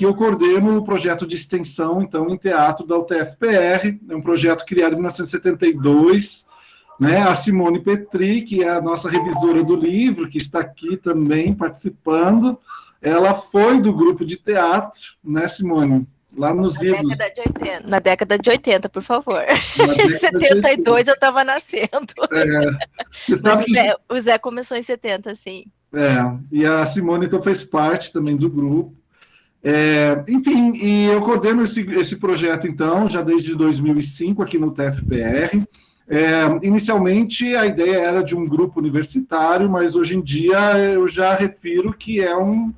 que eu coordeno o projeto de extensão, então, em teatro da UTF-PR, é um projeto criado em 1972, né? A Simone Petri, que é a nossa revisora do livro, que está aqui também participando, ela foi do grupo de teatro, né, Simone? Lá nos idos. Na década de 80, por favor. Em 72 eu estava nascendo. Sabe o Zé começou em 70, sim. E a Simone então fez parte também do grupo. Enfim, e eu coordeno esse projeto, então, já desde 2005 aqui no TFPR. Inicialmente, a ideia era de um grupo universitário, mas hoje em dia eu já refiro que é um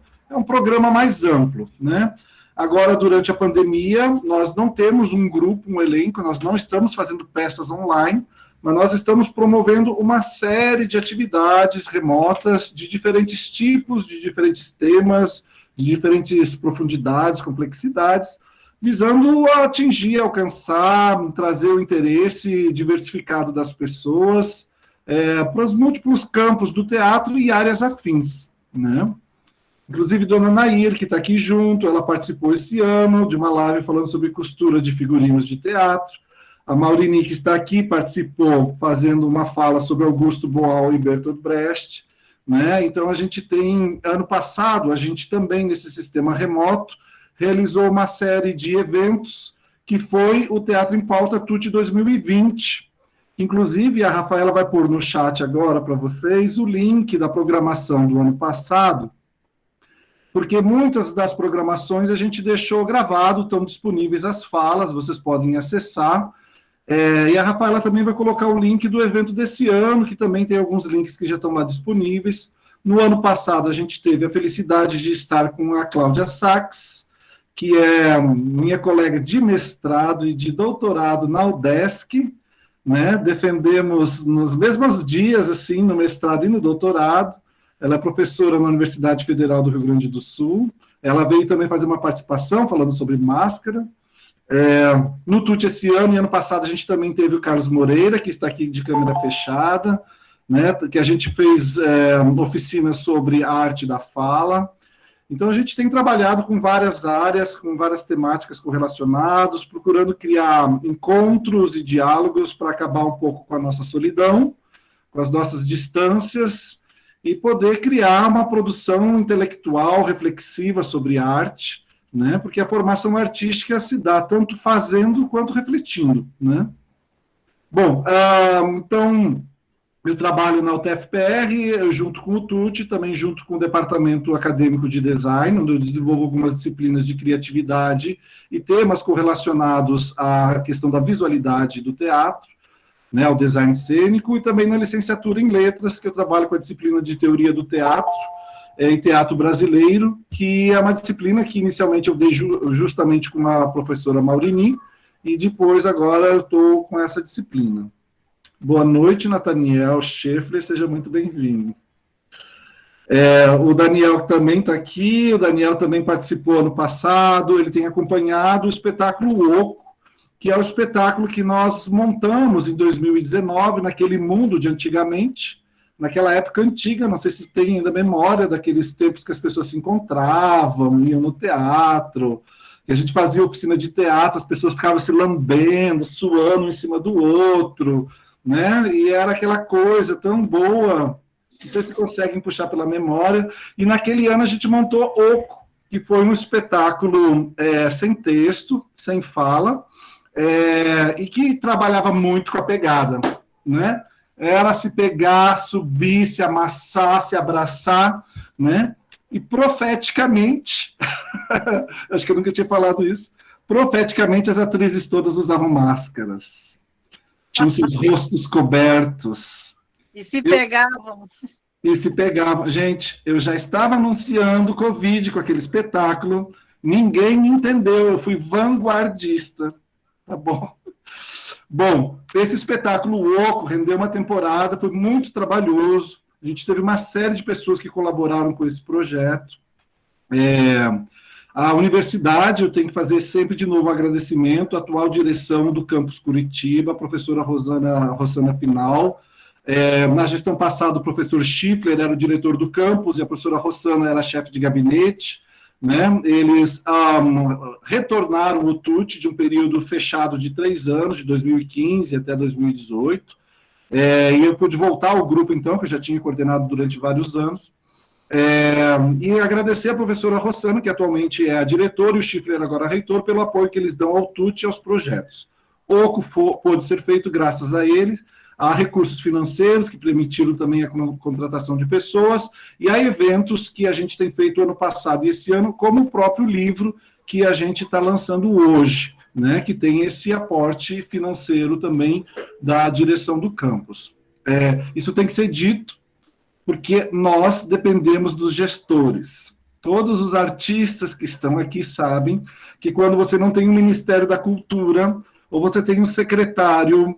programa mais amplo, né? Agora, durante a pandemia, nós não temos um grupo, um elenco, nós não estamos fazendo peças online, mas nós estamos promovendo uma série de atividades remotas de diferentes tipos, de diferentes temas, de diferentes profundidades, complexidades, visando atingir, alcançar, trazer o interesse diversificado das pessoas para os múltiplos campos do teatro e áreas afins, né? Inclusive, Dona Nair, que está aqui junto, ela participou esse ano de uma live falando sobre costura de figurinos de teatro. A Maurini, que está aqui, participou fazendo uma fala sobre Augusto Boal e Bertolt Brecht, né? Então, a gente tem, ano passado, a gente também, nesse sistema remoto, realizou uma série de eventos, que foi o Teatro em Pauta TUT 2020. Inclusive, a Rafaela vai pôr no chat agora para vocês o link da programação do ano passado, porque muitas das programações a gente deixou gravado, estão disponíveis as falas, vocês podem acessar, e a Rafaela também vai colocar o link do evento desse ano, que também tem alguns links que já estão lá disponíveis. No ano passado, a gente teve a felicidade de estar com a Cláudia Sachs, que é minha colega de mestrado e de doutorado na UDESC, né? Defendemos nos mesmos dias, assim, no mestrado e no doutorado. Ela é professora na Universidade Federal do Rio Grande do Sul. Ela veio também fazer uma participação falando sobre máscara. No TUT esse ano e ano passado a gente também teve o Carlos Moreira, que está aqui de câmera fechada, né, que a gente fez oficinas sobre a arte da fala. Então a gente tem trabalhado com várias áreas, com várias temáticas correlacionadas, procurando criar encontros e diálogos para acabar um pouco com a nossa solidão, com as nossas distâncias, e poder criar uma produção intelectual, reflexiva sobre arte, né? Porque a formação artística se dá tanto fazendo quanto refletindo, né? Bom, então, eu trabalho na UTF-PR, junto com o TUT, também junto com o Departamento Acadêmico de Design, onde eu desenvolvo algumas disciplinas de criatividade e temas correlacionados à questão da visualidade do teatro, né, ao design cênico, e também na licenciatura em letras, que eu trabalho com a disciplina de teoria do teatro, em teatro brasileiro, que é uma disciplina que inicialmente eu dei justamente com a professora Maurini, e depois agora eu estou com essa disciplina. Boa noite, Nathaniel Scheffler, seja muito bem-vindo. O Daniel também está aqui, o Daniel também participou ano passado, ele tem acompanhado o espetáculo Oco, que é o espetáculo que nós montamos em 2019, naquele mundo de antigamente, naquela época antiga, não sei se tem ainda memória daqueles tempos que as pessoas se encontravam, iam no teatro, que a gente fazia oficina de teatro, as pessoas ficavam se lambendo, suando um em cima do outro, né? E era aquela coisa tão boa, não sei se conseguem puxar pela memória, e naquele ano a gente montou Oco, que foi um espetáculo sem texto, sem fala, e que trabalhava muito com a pegada, né? Era se pegar, subir, se amassar, se abraçar, né? E profeticamente, acho que eu nunca tinha falado isso, profeticamente as atrizes todas usavam máscaras, tinham seus rostos cobertos. E se pegavam. E se pegavam. Gente, eu já estava anunciando Covid com aquele espetáculo, ninguém entendeu, eu fui vanguardista. Tá bom. Bom, esse espetáculo Oco rendeu uma temporada, foi muito trabalhoso. A gente teve uma série de pessoas que colaboraram com esse projeto. A universidade, eu tenho que fazer sempre de novo um agradecimento à atual direção do campus Curitiba, a professora Rosana Pinal. Na gestão passada, o professor Schiffler era o diretor do campus e a professora Rosana era chefe de gabinete. né? Eles retornaram o TUT de um período fechado de 3 anos, de 2015 até 2018, e eu pude voltar ao grupo, então, que eu já tinha coordenado durante vários anos, e agradecer a professora Rossana, que atualmente é a diretora, e o Schiffler agora reitor, pelo apoio que eles dão ao TUT e aos projetos. Pouco pôde ser feito graças a eles, a recursos financeiros, que permitiram também a contratação de pessoas, e a eventos que a gente tem feito ano passado e esse ano, como o próprio livro que a gente está lançando hoje, né, que tem esse aporte financeiro também da direção do campus. Isso tem que ser dito, porque nós dependemos dos gestores. Todos os artistas que estão aqui sabem que quando você não tem um Ministério da Cultura, ou você tem um secretário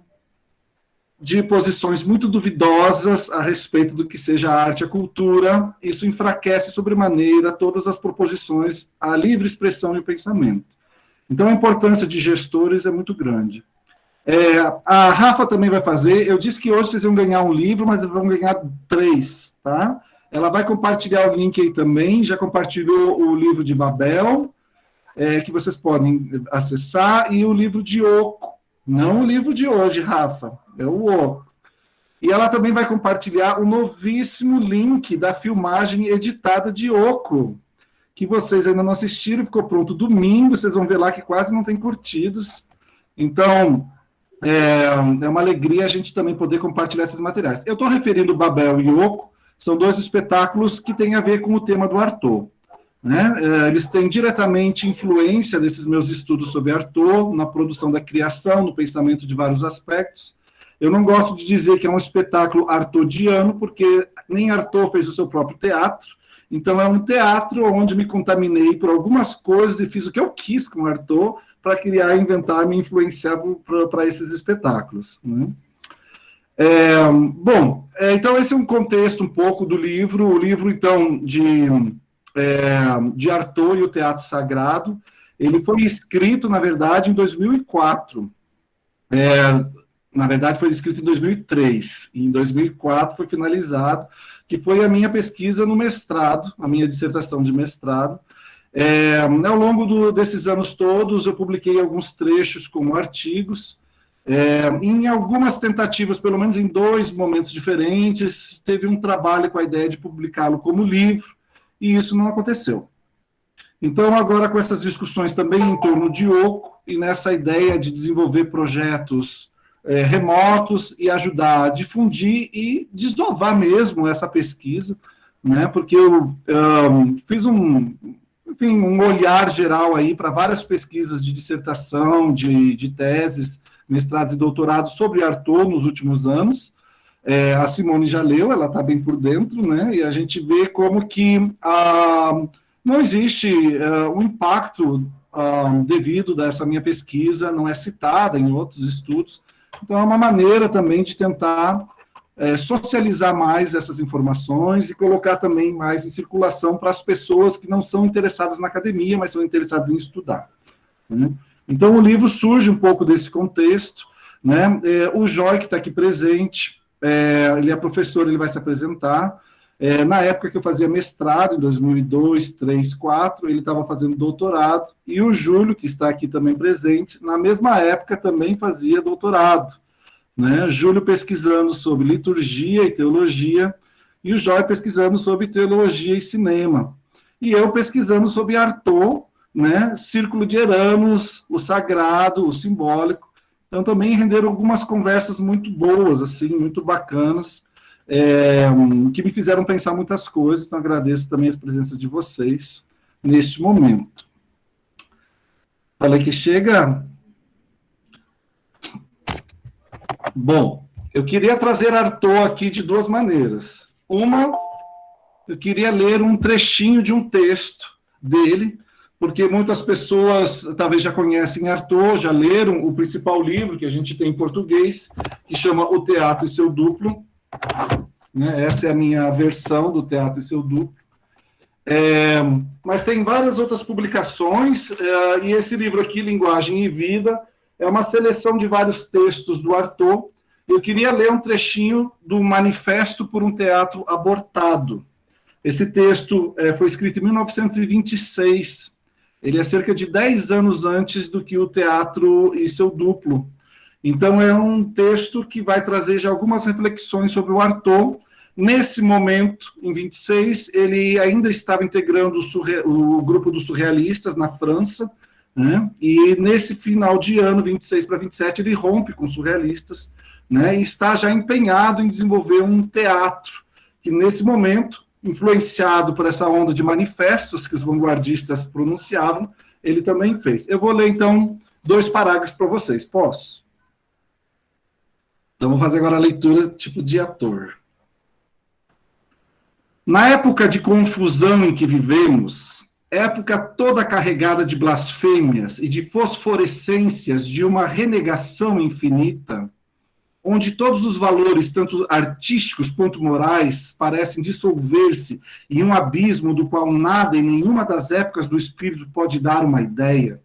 de posições muito duvidosas a respeito do que seja a arte e a cultura, isso enfraquece sobremaneira todas as proposições à livre expressão e pensamento. Então, a importância de gestores é muito grande. A Rafa também vai fazer. Eu disse que hoje vocês vão ganhar um livro, mas vão ganhar 3, tá? Ela vai compartilhar o link aí também, já compartilhou o livro de Babel, que vocês podem acessar, e o livro de Oco. Não o livro de hoje, Rafa, é o Oco. E ela também vai compartilhar o novíssimo link da filmagem editada de Oco, que vocês ainda não assistiram, ficou pronto domingo, vocês vão ver lá que quase não tem curtidas. Então, é uma alegria a gente também poder compartilhar esses materiais. Eu estou referindo Babel e Oco, são 2 espetáculos que têm a ver com o tema do Artaud, né? Eles têm diretamente influência desses meus estudos sobre Artaud, na produção da criação, no pensamento de vários aspectos. Eu não gosto de dizer que é um espetáculo artaudiano, porque nem Artaud fez o seu próprio teatro, então é um teatro onde me contaminei por algumas coisas e fiz o que eu quis com Artaud para criar, inventar, me influenciar para esses espetáculos, né? Então esse é um contexto um pouco do livro. O livro, então, de Artaud e o Teatro Sagrado, ele foi escrito, na verdade, em 2004. Na verdade, foi escrito em 2003, e em 2004 foi finalizado, que foi a minha pesquisa no mestrado, a minha dissertação de mestrado. Ao longo desses anos todos, eu publiquei alguns trechos como artigos, em algumas tentativas, pelo menos em 2 momentos diferentes, teve um trabalho com a ideia de publicá-lo como livro, e isso não aconteceu. Então, agora com essas discussões também em torno de Oco, e nessa ideia de desenvolver projetos remotos e ajudar a difundir e desovar mesmo essa pesquisa, né, porque eu fiz um olhar geral aí para várias pesquisas de dissertação, de teses, mestrados e doutorados sobre Artaud nos últimos anos. A Simone já leu, ela está bem por dentro, né, e a gente vê como que não existe um impacto devido dessa minha pesquisa, não é citada em outros estudos. Então, é uma maneira também de tentar socializar mais essas informações e colocar também mais em circulação para as pessoas que não são interessadas na academia, mas são interessadas em estudar, né? Então, o livro surge um pouco desse contexto, né? O Joy, que está aqui presente, ele é professor, ele vai se apresentar. Na época que eu fazia mestrado, em 2002, 2003, 2004, ele estava fazendo doutorado, e o Júlio, que está aqui também presente, na mesma época também fazia doutorado, né? Júlio pesquisando sobre liturgia e teologia, e o Joy pesquisando sobre teologia e cinema, e eu pesquisando sobre Artaud, né? Círculo de Eranos, o sagrado, o simbólico. Então também renderam algumas conversas muito boas, assim, muito bacanas, que me fizeram pensar muitas coisas. Então agradeço também a presença de vocês neste momento. Falei que chega. Bom, eu queria trazer Artaud aqui de 2 maneiras. Uma, eu queria ler um trechinho de um texto dele, porque muitas pessoas talvez já conhecem Artaud, já leram o principal livro que a gente tem em português, que chama O Teatro e Seu Duplo, né? Essa é a minha versão do Teatro e Seu Duplo. Mas tem várias outras publicações, e esse livro aqui, Linguagem e Vida, é uma seleção de vários textos do Artaud. Eu queria ler um trechinho do Manifesto por um Teatro Abortado. Esse texto foi escrito em 1926. Ele é cerca de 10 anos antes do que o Teatro e Seu Duplo. Então, é um texto que vai trazer já algumas reflexões sobre o Artaud. Nesse momento, em 26, ele ainda estava integrando o grupo dos surrealistas na França, né? E nesse final de ano, 26 para 27, ele rompe com os surrealistas, né? E está já empenhado em desenvolver um teatro, que nesse momento, influenciado por essa onda de manifestos que os vanguardistas pronunciavam, ele também fez. Eu vou ler, então, 2 parágrafos para vocês. Posso? Então, vou fazer agora a leitura tipo de ator. Na época de confusão em que vivemos, época toda carregada de blasfêmias e de fosforescências de uma renegação infinita, onde todos os valores, tanto artísticos quanto morais, parecem dissolver-se em um abismo do qual nada em nenhuma das épocas do espírito pode dar uma ideia,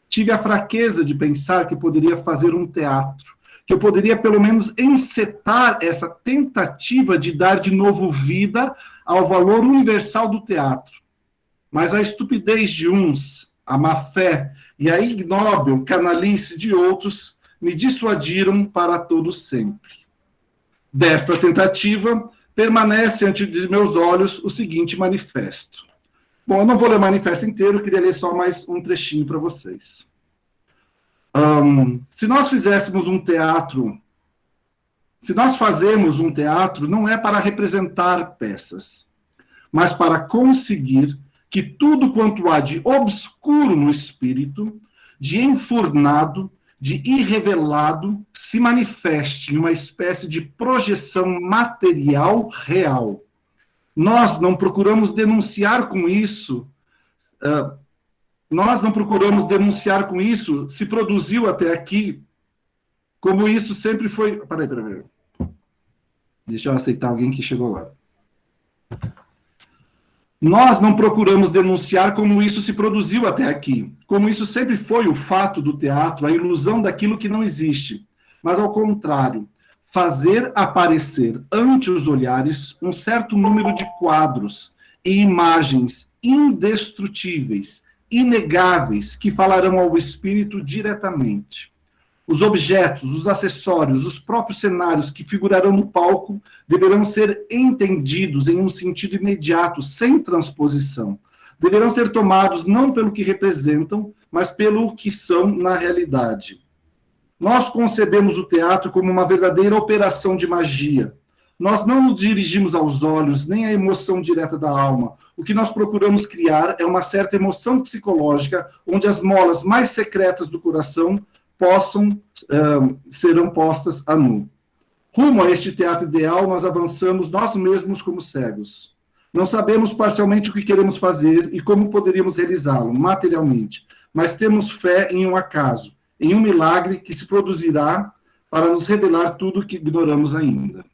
tive a fraqueza de pensar que poderia fazer um teatro, que eu poderia pelo menos encetar essa tentativa de dar de novo vida ao valor universal do teatro. Mas a estupidez de uns, a má-fé e a ignóbil canalice de outros me dissuadiram para todo sempre. Desta tentativa, permanece ante de meus olhos o seguinte manifesto. Bom, eu não vou ler o manifesto inteiro, eu queria ler só mais um trechinho para vocês. Se nós fizéssemos um teatro, se nós fazemos um teatro, não é para representar peças, mas para conseguir que tudo quanto há de obscuro no espírito, de enfurnado, de irrevelado, se manifeste em uma espécie de projeção material real. Nós não procuramos denunciar com isso, se produziu até aqui, como isso sempre foi... Peraí. Deixa eu aceitar alguém que chegou lá. Nós não procuramos denunciar como isso se produziu até aqui, como isso sempre foi o fato do teatro, a ilusão daquilo que não existe, mas ao contrário, fazer aparecer ante os olhares um certo número de quadros e imagens indestrutíveis, inegáveis, que falarão ao espírito diretamente. Os objetos, os acessórios, os próprios cenários que figurarão no palco deverão ser entendidos em um sentido imediato, sem transposição. Deverão ser tomados não pelo que representam, mas pelo que são na realidade. Nós concebemos o teatro como uma verdadeira operação de magia. Nós não nos dirigimos aos olhos, nem à emoção direta da alma. O que nós procuramos criar é uma certa emoção psicológica, onde as molas mais secretas do coração serão postas a nu. Rumo a este teatro ideal, nós avançamos nós mesmos como cegos. Não sabemos parcialmente o que queremos fazer e como poderíamos realizá-lo, materialmente, mas temos fé em um acaso, em um milagre que se produzirá para nos revelar tudo o que ignoramos ainda.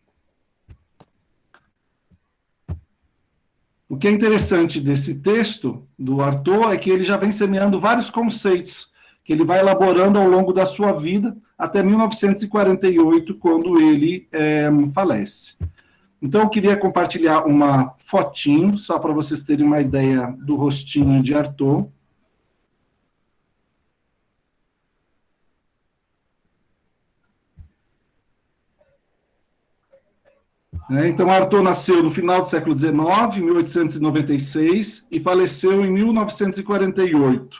O que é interessante desse texto do Artaud é que ele já vem semeando vários conceitos que ele vai elaborando ao longo da sua vida, até 1948, quando ele falece. Então, eu queria compartilhar uma fotinho, só para vocês terem uma ideia do rostinho de Artaud. Então, Artaud nasceu no final do século XIX, 1896, e faleceu em 1948,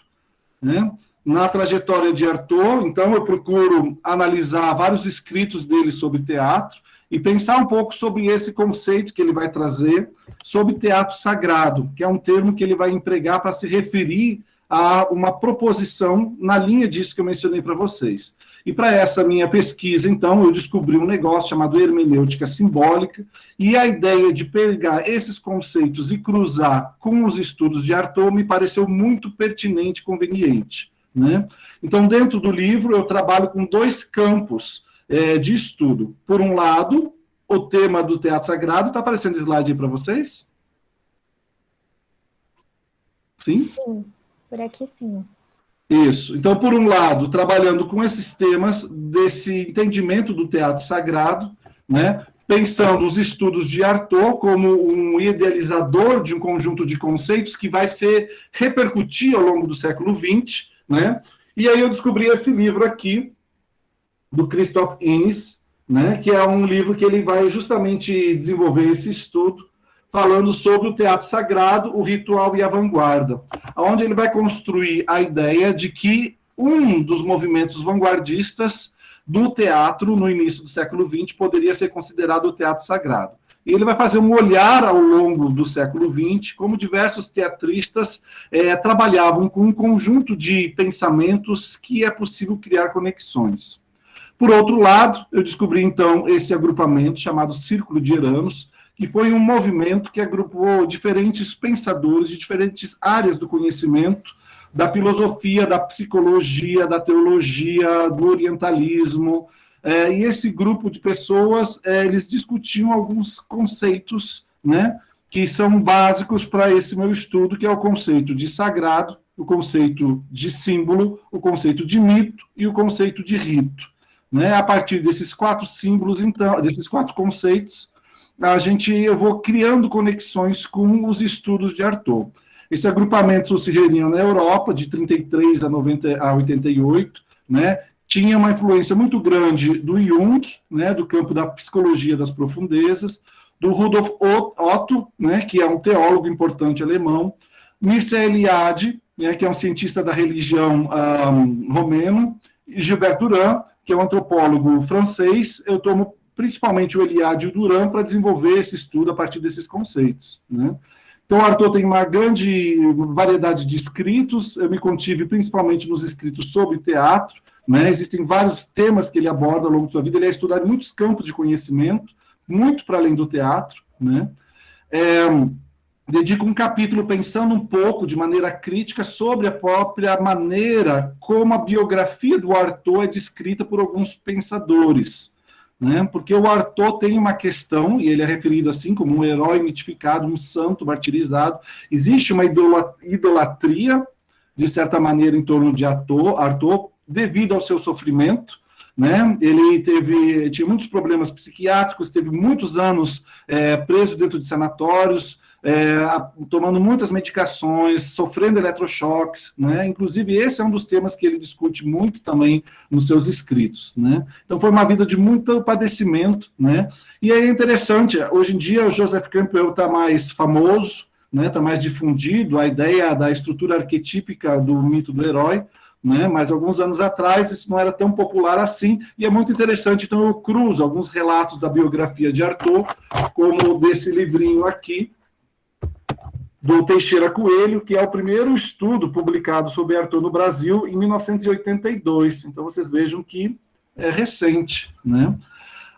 né? Na trajetória de Artaud, então, eu procuro analisar vários escritos dele sobre teatro e pensar um pouco sobre esse conceito que ele vai trazer sobre teatro sagrado, que é um termo que ele vai empregar para se referir a uma proposição na linha disso que eu mencionei para vocês. E para essa minha pesquisa, então, eu descobri um negócio chamado hermenêutica simbólica, e a ideia de pegar esses conceitos e cruzar com os estudos de Artaud me pareceu muito pertinente e conveniente, né? Então, dentro do livro, eu trabalho com 2 campos de estudo. Por um lado, o tema do teatro sagrado. Está aparecendo slide aí para vocês? Sim? Sim, por aqui sim. Isso. Então, por um lado, trabalhando com esses temas desse entendimento do teatro sagrado, né? pensando os estudos de Artaud como um idealizador de um conjunto de conceitos que vai ser repercutir ao longo do século XX, né? E aí eu descobri esse livro aqui, do Christoph Innes, né, que é um livro que ele vai justamente desenvolver esse estudo, falando sobre o teatro sagrado, o ritual e a vanguarda, onde ele vai construir a ideia de que um dos movimentos vanguardistas do teatro no início do século XX poderia ser considerado o teatro sagrado. E ele vai fazer um olhar ao longo do século XX, como diversos teatristas trabalhavam com um conjunto de pensamentos que é possível criar conexões. Por outro lado, eu descobri, então, esse agrupamento chamado Círculo de Eranos, que foi um movimento que agrupou diferentes pensadores de diferentes áreas do conhecimento, da filosofia, da psicologia, da teologia, do orientalismo, e esse grupo de pessoas, eles discutiam alguns conceitos, né, que são básicos para esse meu estudo, que é o conceito de sagrado, o conceito de símbolo, o conceito de mito e o conceito de rito. Né? A partir desses 4 símbolos, então, desses 4 conceitos, eu vou criando conexões com os estudos de Artaud. Esse agrupamento se reunia na Europa, de 33 a 88, né? Tinha uma influência muito grande do Jung, né? Do campo da psicologia das profundezas, do Rudolf Otto, né? Que é um teólogo importante alemão, Mircea Eliade, né? Que é um cientista da religião romeno, e Gilbert Durand, que é um antropólogo francês. Eu tomo principalmente o Eliade e o Durand para desenvolver esse estudo a partir desses conceitos, né? Então, Artaud tem uma grande variedade de escritos, eu me contive principalmente nos escritos sobre teatro, né? Existem vários temas que ele aborda ao longo de sua vida, ele é estudado em muitos campos de conhecimento, muito para além do teatro, né? Dedico um capítulo pensando um pouco, de maneira crítica, sobre a própria maneira como a biografia do Artaud é descrita por alguns pensadores, né? Porque o Artaud tem uma questão, e ele é referido assim como um herói mitificado, um santo martirizado. Existe uma idolatria, de certa maneira, em torno de Artaud, devido ao seu sofrimento, né? Ele tinha muitos problemas psiquiátricos, teve muitos anos preso dentro de sanatórios, tomando muitas medicações, sofrendo eletrochoques, né? Inclusive esse é um dos temas que ele discute muito também nos seus escritos, né? Então foi uma vida de muito padecimento, né? E é interessante, hoje em dia o Joseph Campbell está mais famoso, né? Está mais difundido a ideia da estrutura arquetípica do mito do herói, né? Mas alguns anos atrás isso não era tão popular assim, e é muito interessante. Então eu cruzo alguns relatos da biografia de Artaud, como desse livrinho aqui, do Teixeira Coelho, que é o primeiro estudo publicado sobre Artaud no Brasil em 1982. Então, vocês vejam que é recente, né?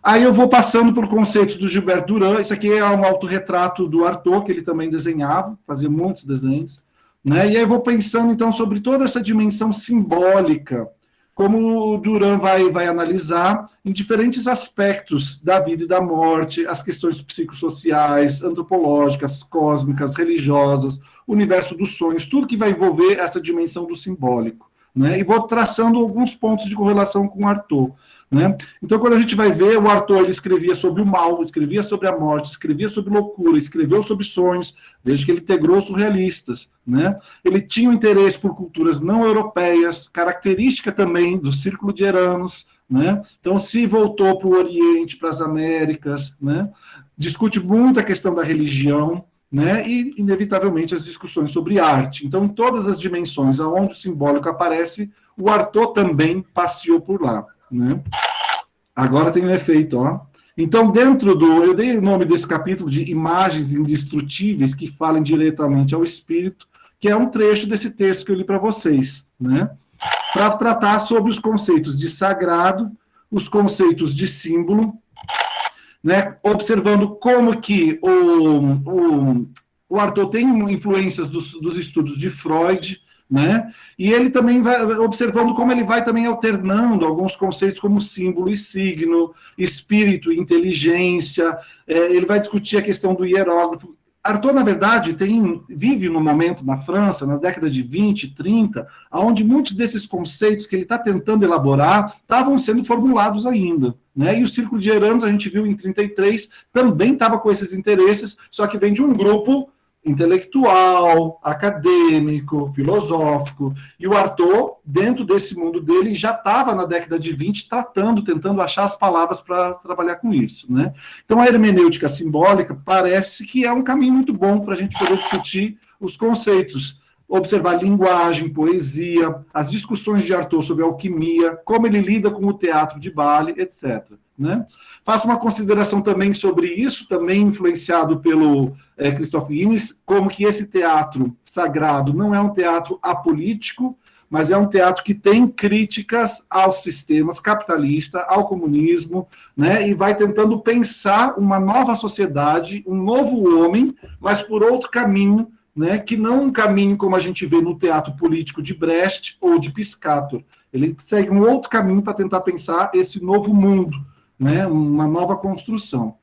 Aí eu vou passando por conceitos do Gilbert Durand. Isso aqui é um autorretrato do Artaud, que ele também desenhava, fazia muitos desenhos, né? E aí eu vou pensando, então, sobre toda essa dimensão simbólica, como o Durand vai analisar em diferentes aspectos da vida e da morte, as questões psicossociais, antropológicas, cósmicas, religiosas, o universo dos sonhos, tudo que vai envolver essa dimensão do simbólico, né? E vou traçando alguns pontos de correlação com o Artaud, né? Então, quando a gente vai ver, o Artaud ele escrevia sobre o mal, escrevia sobre a morte, escrevia sobre loucura, escreveu sobre sonhos, desde que ele integrou surrealistas, né? Ele tinha um interesse por culturas não europeias, característica também do Círculo de Eranos, né? Então, se voltou para o Oriente, para as Américas, né? Discute muito a questão da religião, né? E, inevitavelmente, as discussões sobre arte. Então, em todas as dimensões onde o simbólico aparece, o Artaud também passeou por lá, né? Agora tem um efeito, ó. Então, eu dei o nome desse capítulo de Imagens Indestrutíveis que falem diretamente ao espírito, que é um trecho desse texto que eu li para vocês, né? Para tratar sobre os conceitos de sagrado, os conceitos de símbolo, né? Observando como que o Artaud tem influências dos estudos de Freud, né? E ele também vai observando como ele vai também alternando alguns conceitos como símbolo e signo, espírito e inteligência. Ele vai discutir a questão do hierógrafo. Artaud, na verdade, vive num momento na França, na década de 20, 30, onde muitos desses conceitos que ele está tentando elaborar estavam sendo formulados ainda. Né? E o Círculo de Eranos, a gente viu em 33, também estava com esses interesses, só que vem de um grupo intelectual, acadêmico, filosófico, e o Artaud, dentro desse mundo dele, já estava na década de 20 tentando achar as palavras para trabalhar com isso, né? Então, a hermenêutica simbólica parece que é um caminho muito bom para a gente poder discutir os conceitos, observar linguagem, poesia, as discussões de Artaud sobre alquimia, como ele lida com o teatro de Bale, etc., né? Faço uma consideração também sobre isso, também influenciado pelo Christoph Guinness, como que esse teatro sagrado não é um teatro apolítico, mas é um teatro que tem críticas aos sistemas capitalistas, ao comunismo, né, e vai tentando pensar uma nova sociedade, um novo homem, mas por outro caminho, né, que não um caminho como a gente vê no teatro político de Brecht ou de Piscator. Ele segue um outro caminho para tentar pensar esse novo mundo, né, uma nova construção.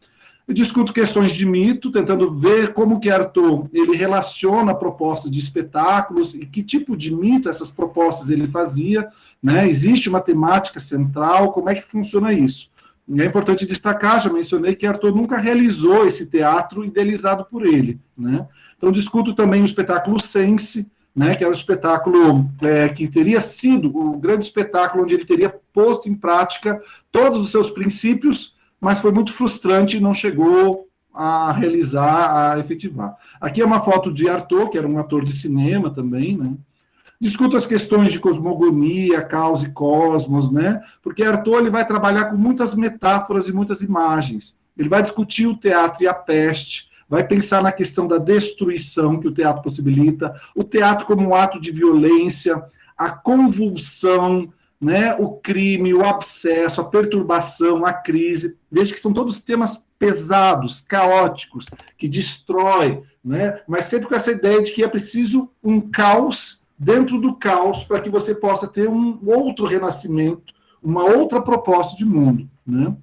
Eu discuto questões de mito, tentando ver como que Artaud ele relaciona propostas de espetáculos e que tipo de mito essas propostas ele fazia, né? Existe uma temática central, como é que funciona isso? E é importante destacar, já mencionei que Artaud nunca realizou esse teatro idealizado por ele, né? Então discuto também o espetáculo Sense, né, que é o espetáculo que teria sido o grande espetáculo onde ele teria posto em prática todos os seus princípios, mas foi muito frustrante e não chegou a realizar, a efetivar. Aqui é uma foto de Artaud, que era um ator de cinema também, né? Discuto as questões de cosmogonia, caos e cosmos, né? Porque Artaud ele vai trabalhar com muitas metáforas e muitas imagens. Ele vai discutir o teatro e a peste, vai pensar na questão da destruição que o teatro possibilita, o teatro como um ato de violência, a convulsão, né, o crime, o abscesso, a perturbação, a crise. Veja que são todos temas pesados, caóticos, que destrói, né, mas sempre com essa ideia de que é preciso um caos dentro do caos para que você possa ter um outro renascimento, uma outra proposta de mundo, né?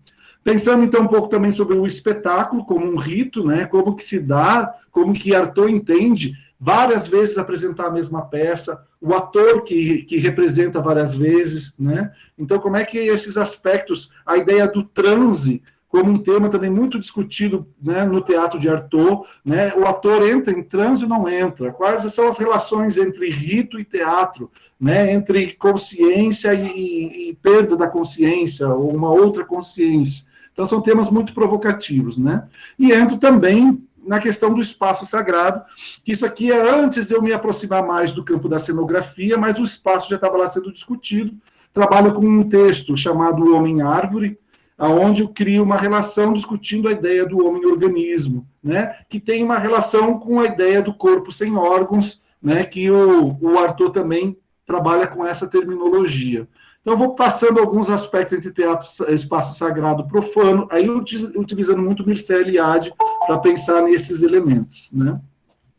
Pensando, então, um pouco também sobre o espetáculo como um rito, né? Como que se dá, como que Artaud entende várias vezes apresentar a mesma peça, o ator que representa várias vezes, né? Então, como é que esses aspectos, a ideia do transe, como um tema também muito discutido, né, no teatro de Artaud, né? O ator entra em transe ou não entra? Quais são as relações entre rito e teatro, né? Entre consciência e perda da consciência, ou uma outra consciência? Então, são temas muito provocativos, né? E entro também na questão do espaço sagrado, que isso aqui é antes de eu me aproximar mais do campo da cenografia, mas o espaço já estava lá sendo discutido. Trabalho com um texto chamado O Homem-Árvore, onde eu crio uma relação discutindo a ideia do homem-organismo, né? Que tem uma relação com a ideia do corpo sem órgãos, né? Que o Artaud também trabalha com essa terminologia. Então, eu vou passando alguns aspectos entre teatro, espaço sagrado, profano, aí utilizando muito Mircea Eliade para pensar nesses elementos, né?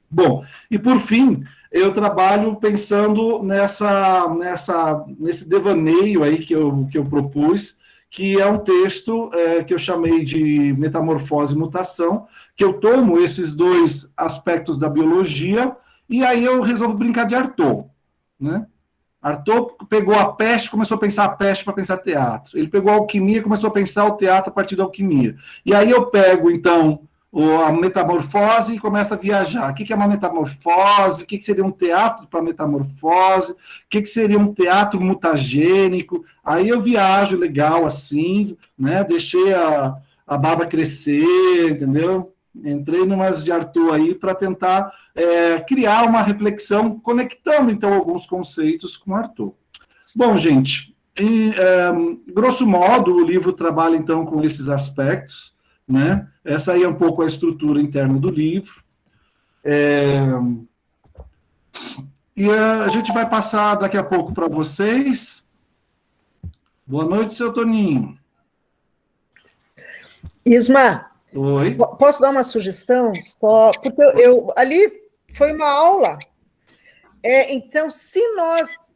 Bom, e por fim, eu trabalho pensando nesse devaneio aí que eu propus, que é um texto que eu chamei de Metamorfose e Mutação, que eu tomo esses dois aspectos da biologia, e aí eu resolvo brincar de Artaud, né? Artaud pegou a peste, começou a pensar a peste para pensar teatro. Ele pegou a alquimia, começou a pensar o teatro a partir da alquimia. E aí eu pego, então, a metamorfose e começo a viajar. O que é uma metamorfose? O que seria um teatro para metamorfose? O que seria um teatro mutagênico? Aí eu viajo legal assim, né? Deixei a barba crescer, entendeu? Entrei numas de Artaud aí para tentar criar uma reflexão, conectando, então, alguns conceitos com Artaud. Bom, gente, grosso modo, o livro trabalha, então, com esses aspectos, né? Essa aí é um pouco a estrutura interna do livro. E a gente vai passar daqui a pouco para vocês. Boa noite, seu Toninho. Isma, oi. Posso dar uma sugestão? Só porque ali foi uma aula. Então, se nós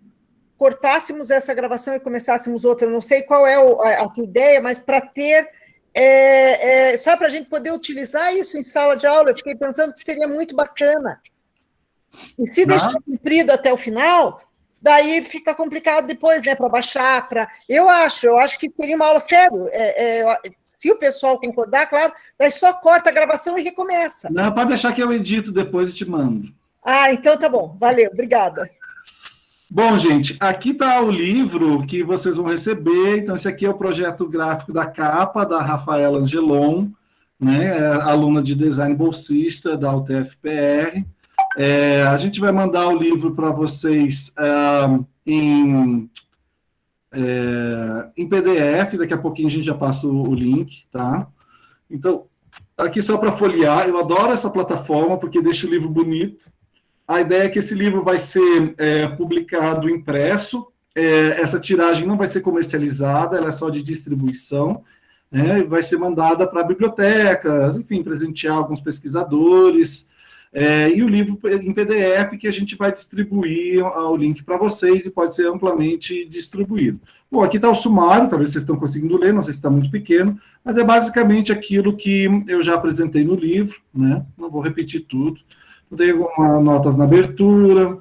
cortássemos essa gravação e começássemos outra, eu não sei qual é a tua ideia, mas para ter sabe, para a gente poder utilizar isso em sala de aula. Eu fiquei pensando que seria muito bacana. E se deixar comprido até o final, daí fica complicado depois, né, para baixar, Eu acho que seria uma aula sério. Se o pessoal concordar, claro, daí só corta a gravação e recomeça. Não, pode deixar que eu edito depois e te mando. Ah, então tá bom. Valeu, obrigada. Bom, gente, aqui está o livro que vocês vão receber. Então, esse aqui é o projeto gráfico da capa, da Rafaela Angelon, né, aluna de design bolsista da UTF-PR. A gente vai mandar o livro para vocês em PDF, daqui a pouquinho a gente já passa o link, tá? Então, aqui só para folhear, eu adoro essa plataforma porque deixa o livro bonito. A ideia é que esse livro vai ser publicado impresso, essa tiragem não vai ser comercializada, ela é só de distribuição, né? Vai ser mandada para bibliotecas, enfim, presentear alguns pesquisadores, e o livro em PDF que a gente vai distribuir o link para vocês e pode ser amplamente distribuído. Bom, aqui está o sumário, talvez vocês estão conseguindo ler, não sei se está muito pequeno, mas é basicamente aquilo que eu já apresentei no livro, né? Não vou repetir tudo. Eu dei algumas notas na abertura.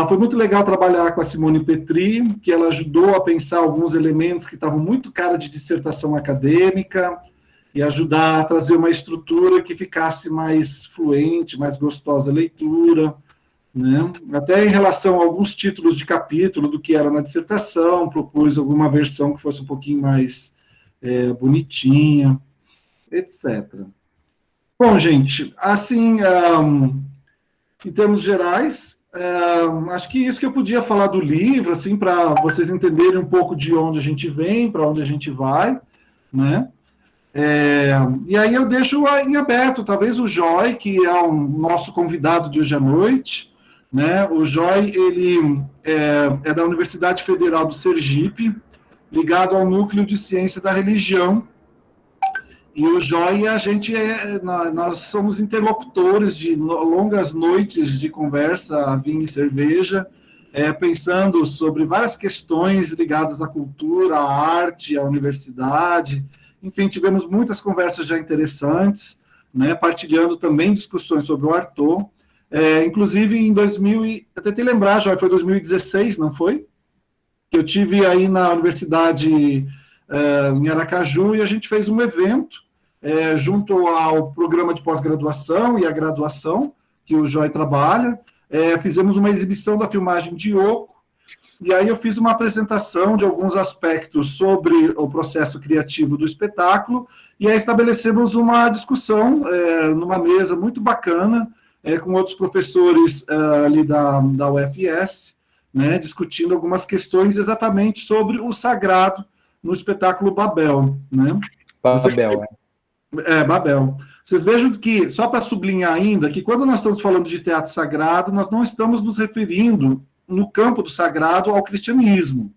Foi muito legal trabalhar com a Simone Petri, que ela ajudou a pensar alguns elementos que estavam muito cara de dissertação acadêmica e ajudar a trazer uma estrutura que ficasse mais fluente, mais gostosa a leitura, né? Até em relação a alguns títulos de capítulo do que era na dissertação, propus alguma versão que fosse um pouquinho mais bonitinha, etc. Bom, gente, assim, em termos gerais, acho que isso que eu podia falar do livro, assim, para vocês entenderem um pouco de onde a gente vem, para onde a gente vai, né? E aí eu deixo em aberto, talvez o Joy, que é o nosso convidado de hoje à noite, né? O Joy, ele é da Universidade Federal do Sergipe, ligado ao Núcleo de Ciência da Religião. E o Joy, nós somos interlocutores de longas noites de conversa, vinho e cerveja, pensando sobre várias questões ligadas à cultura, à arte, à universidade. Enfim, tivemos muitas conversas já interessantes, né, partilhando também discussões sobre o Artaud. Inclusive, em 2000, eu tentei lembrar, Joy, foi 2016, não foi? Que eu tive aí na universidade em Aracaju e a gente fez um evento junto ao programa de pós-graduação e a graduação, que o Joy trabalha, fizemos uma exibição da filmagem de Yoko, e aí eu fiz uma apresentação de alguns aspectos sobre o processo criativo do espetáculo, e aí estabelecemos uma discussão numa mesa muito bacana, com outros professores ali da UFS, né, discutindo algumas questões exatamente sobre o sagrado no espetáculo Babel, né? Babel, Babel. Vocês vejam que, só para sublinhar ainda, que quando nós estamos falando de teatro sagrado, nós não estamos nos referindo, no campo do sagrado, ao cristianismo.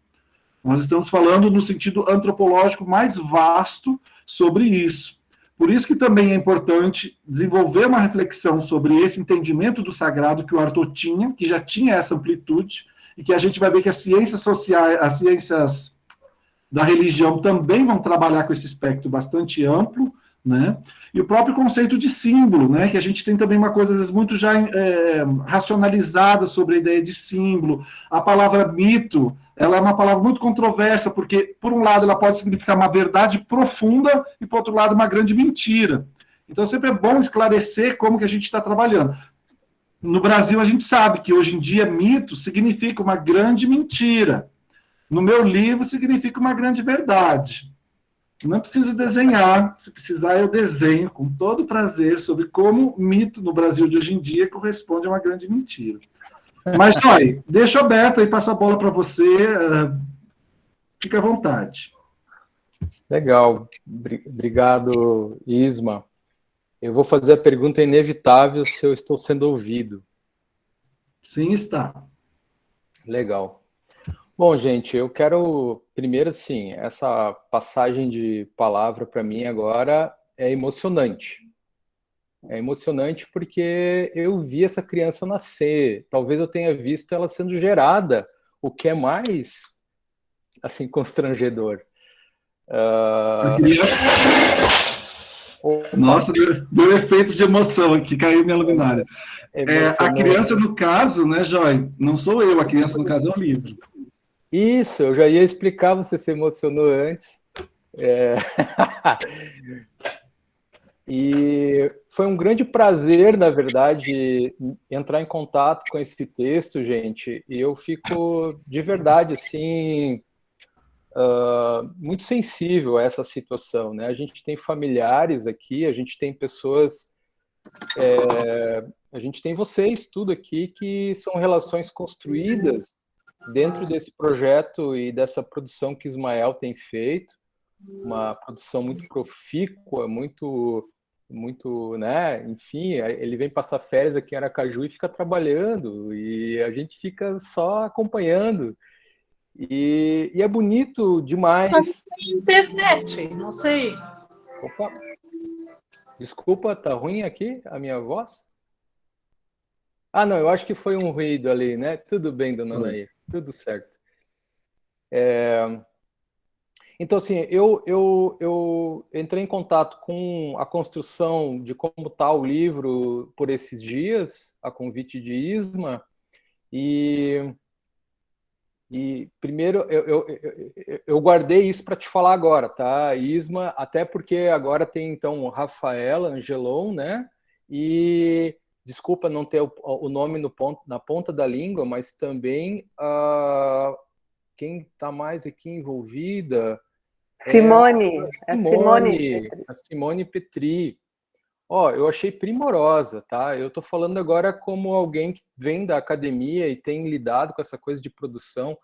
Nós estamos falando no sentido antropológico mais vasto sobre isso. Por isso que também é importante desenvolver uma reflexão sobre esse entendimento do sagrado que o Artaud tinha, que já tinha essa amplitude, e que a gente vai ver que as ciências sociais, as ciências da religião também vão trabalhar com esse espectro bastante amplo, né? E o próprio conceito de símbolo, né? Que a gente tem também uma coisa, às vezes, muito já racionalizada sobre a ideia de símbolo. A palavra mito, ela é uma palavra muito controversa, porque, por um lado, ela pode significar uma verdade profunda e, por outro lado, uma grande mentira. Então, sempre é bom esclarecer como que a gente está trabalhando. No Brasil, a gente sabe que, hoje em dia, mito significa uma grande mentira. No meu livro, significa uma grande verdade. Não preciso desenhar, se precisar eu desenho com todo prazer sobre como mito no Brasil de hoje em dia corresponde a uma grande mentira. Mas, Joy, deixa aberto aí, passo a bola para você, fica à vontade. Legal, obrigado, Isma. Eu vou fazer a pergunta inevitável se eu estou sendo ouvido. Sim, está. Legal. Bom, gente, eu quero, primeiro, assim, essa passagem de palavra para mim agora é emocionante. É emocionante porque eu vi essa criança nascer, talvez eu tenha visto ela sendo gerada, o que é mais, assim, constrangedor. A criança... Nossa, deu efeitos de emoção aqui, caiu minha luminária. A criança, no caso, né, Joy? Não sou eu, a criança, no caso, é o livro. Isso, eu já ia explicar, você se emocionou antes. E foi um grande prazer, na verdade, entrar em contato com esse texto, gente, e eu fico, de verdade, assim, muito sensível a essa situação, né? A gente tem familiares aqui, a gente tem pessoas, a gente tem vocês, tudo aqui, que são relações construídas dentro desse projeto e dessa produção que Ismael tem feito, uma produção muito profícua, muito, né? Enfim, ele vem passar férias aqui em Aracaju e fica trabalhando, e a gente fica só acompanhando. E é bonito demais. Internet, não sei. Opa, desculpa, tá ruim aqui a minha voz? Ah, não, eu acho que foi um ruído ali, né? Tudo bem, dona Anaí, tudo certo. Então, assim, eu entrei em contato com a construção de como está o livro por esses dias, a convite de Isma, e primeiro eu guardei isso para te falar agora, tá, Isma? Até porque agora tem, então, Rafaela Angelon, né? E desculpa não ter o nome na ponta da língua, mas também quem está mais aqui envolvida... Simone, a Simone Petri. Eu achei primorosa, tá? Eu estou falando agora como alguém que vem da academia e tem lidado com essa coisa de produção.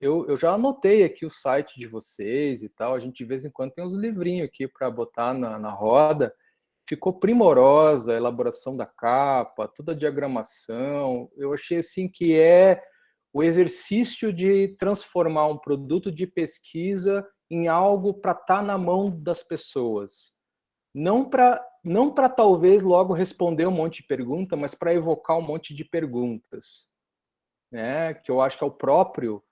Eu já anotei aqui o site de vocês e tal, a gente de vez em quando tem uns livrinhos aqui para botar na roda. Ficou primorosa a elaboração da capa, toda a diagramação. Eu achei assim que é o exercício de transformar um produto de pesquisa em algo para estar na mão das pessoas. Não para talvez logo responder um monte de perguntas, mas para evocar um monte de perguntas, né? Que eu acho que é o próprio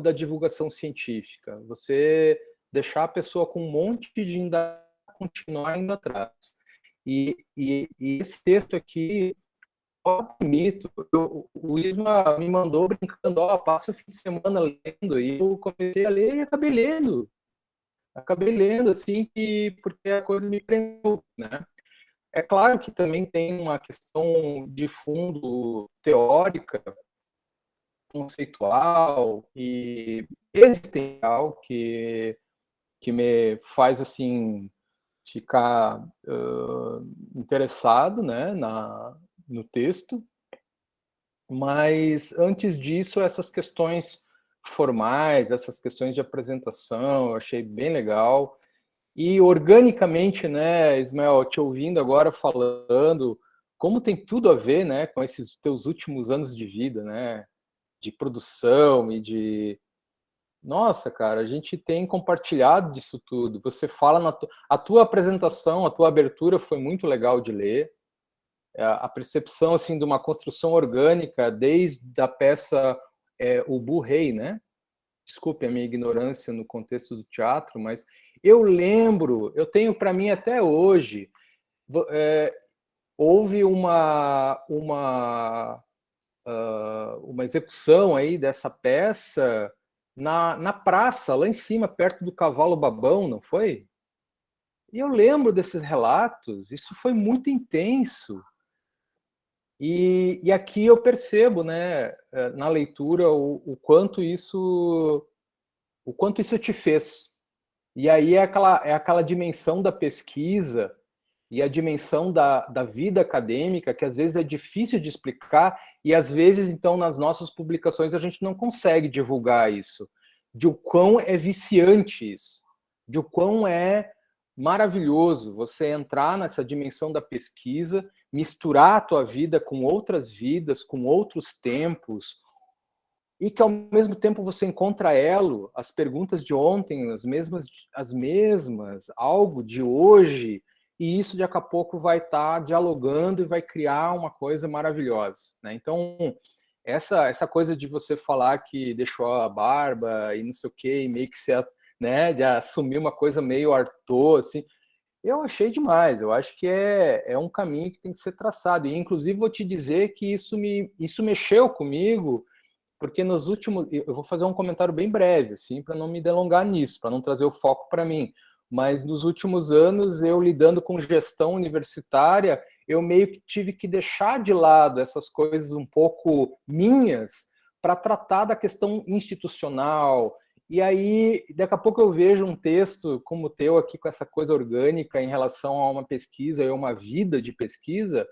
da divulgação científica. Você deixar a pessoa com um monte de indagação, continuar indo atrás. E esse texto aqui, mito, o Isma me mandou brincando, passa o fim de semana lendo, e eu comecei a ler e acabei lendo, assim, porque a coisa me prendeu, né? É claro que também tem uma questão de fundo teórica, conceitual e existencial que me faz, assim, ficar interessado, né, no texto, mas antes disso, essas questões formais, essas questões de apresentação, eu achei bem legal. E organicamente, né, Ismael, te ouvindo agora falando, como tem tudo a ver, né, com esses teus últimos anos de vida, né, de produção e de... Nossa, cara, a gente tem compartilhado disso tudo. Você fala a tua apresentação, a tua abertura foi muito legal de ler. A percepção, assim, de uma construção orgânica, desde a peça O Rei, né? Desculpe a minha ignorância no contexto do teatro, mas eu lembro, eu tenho para mim até hoje, houve uma execução aí dessa peça na praça, lá em cima, perto do Cavalo Babão, não foi? E eu lembro desses relatos, isso foi muito intenso. E aqui eu percebo, né, na leitura, o quanto isso te fez. E aí é aquela dimensão da pesquisa e a dimensão da vida acadêmica, que às vezes é difícil de explicar, e às vezes, então, nas nossas publicações, a gente não consegue divulgar isso, de o quão é viciante isso, de o quão é maravilhoso você entrar nessa dimensão da pesquisa, misturar a tua vida com outras vidas, com outros tempos, e que ao mesmo tempo você encontra as perguntas de ontem, as mesmas, algo de hoje, e isso daqui a pouco vai estar dialogando e vai criar uma coisa maravilhosa, né? Então, essa coisa de você falar que deixou a barba e não sei o quê, e meio que né, de assumir uma coisa meio Artaud, assim. Eu achei demais, eu acho que é um caminho que tem que ser traçado. E, inclusive, vou te dizer que isso mexeu comigo, porque nos últimos... Eu vou fazer um comentário bem breve, assim, para não me delongar nisso, para não trazer o foco para mim. Mas nos últimos anos, eu lidando com gestão universitária, eu meio que tive que deixar de lado essas coisas um pouco minhas para tratar da questão institucional. E aí, daqui a pouco eu vejo um texto como o teu aqui, com essa coisa orgânica em relação a uma pesquisa e uma vida de pesquisa,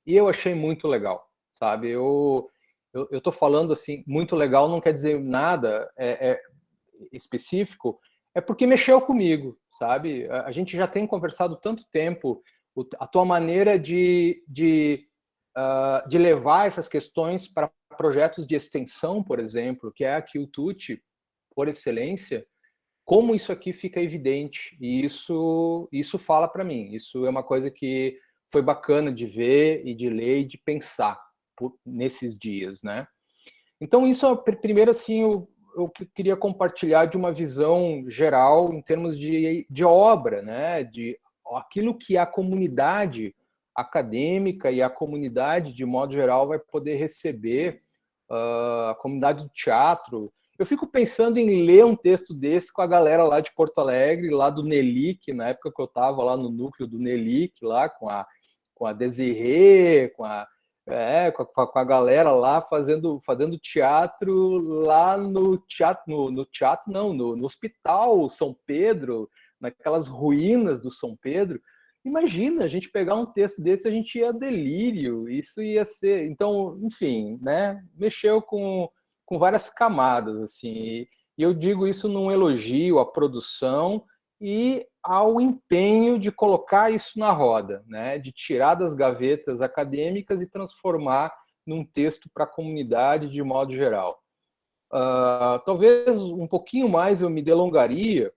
e eu achei muito legal, sabe? Eu estou falando assim, muito legal não quer dizer nada específico, é porque mexeu comigo, sabe? A gente já tem conversado tanto tempo, a tua maneira de levar essas questões para projetos de extensão, por exemplo, que é aqui o TUT, por excelência, como isso aqui fica evidente, e isso fala para mim, isso é uma coisa que foi bacana de ver e de ler e de pensar nesses dias, né? Então isso, primeiro assim, eu queria compartilhar de uma visão geral em termos de obra, né? De aquilo que a comunidade acadêmica e a comunidade, de modo geral, vai poder receber, a comunidade do teatro. Eu fico pensando em ler um texto desse com a galera lá de Porto Alegre, lá do Nelic, na época que eu estava lá no núcleo do Nelic, lá com a Desirê, com a galera lá fazendo teatro lá no Hospital São Pedro, naquelas ruínas do São Pedro. Imagina a gente pegar um texto desse, a gente ia a delírio, isso ia ser... Então, enfim, né? Mexeu com várias camadas, assim, e eu digo isso num elogio à produção e ao empenho de colocar isso na roda, né? De tirar das gavetas acadêmicas e transformar num texto para a comunidade de modo geral. Talvez um pouquinho mais eu me delongaria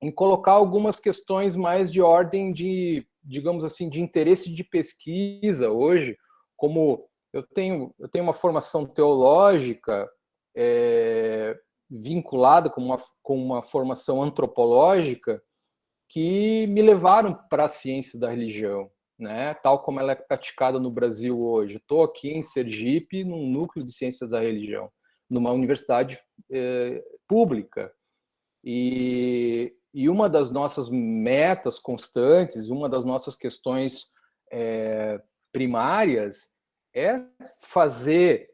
em colocar algumas questões mais de ordem de, digamos assim, de interesse de pesquisa hoje, como eu tenho uma formação teológica vinculada com uma formação antropológica que me levaram para a ciência da religião, né? Tal como ela é praticada no Brasil hoje. Estou aqui em Sergipe, num núcleo de ciências da religião, numa universidade pública. E uma das nossas metas constantes, uma das nossas questões primárias é fazer,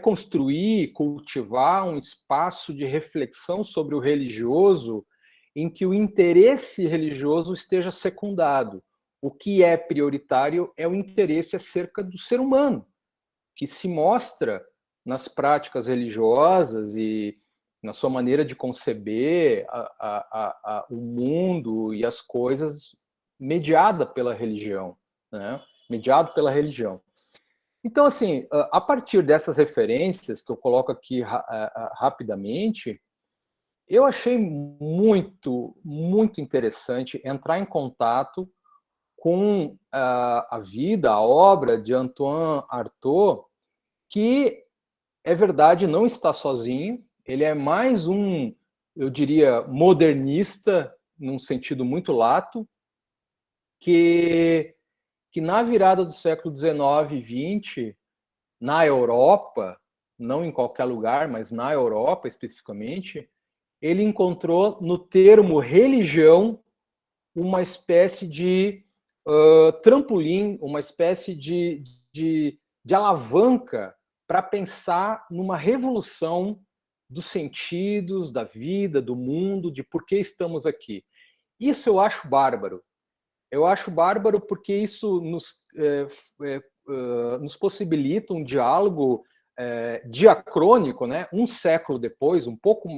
construir, cultivar um espaço de reflexão sobre o religioso em que o interesse religioso esteja secundado. O que é prioritário é o interesse acerca do ser humano, que se mostra nas práticas religiosas e na sua maneira de conceber o mundo e as coisas mediada pela religião, né? Mediado pela religião. Então, assim, a partir dessas referências que eu coloco aqui rapidamente, eu achei muito, muito interessante entrar em contato com a vida, a obra de Antoine Artaud, que, é verdade, não está sozinho, ele é mais um, eu diria, modernista, num sentido muito lato, que na virada do século XIX e XX, na Europa, não em qualquer lugar, mas na Europa especificamente, ele encontrou no termo religião uma espécie de trampolim, uma espécie de alavanca para pensar numa revolução dos sentidos, da vida, do mundo, de por que estamos aqui. Isso eu acho bárbaro. Eu acho bárbaro porque isso nos possibilita um diálogo diacrônico, né? Um século depois, um pouco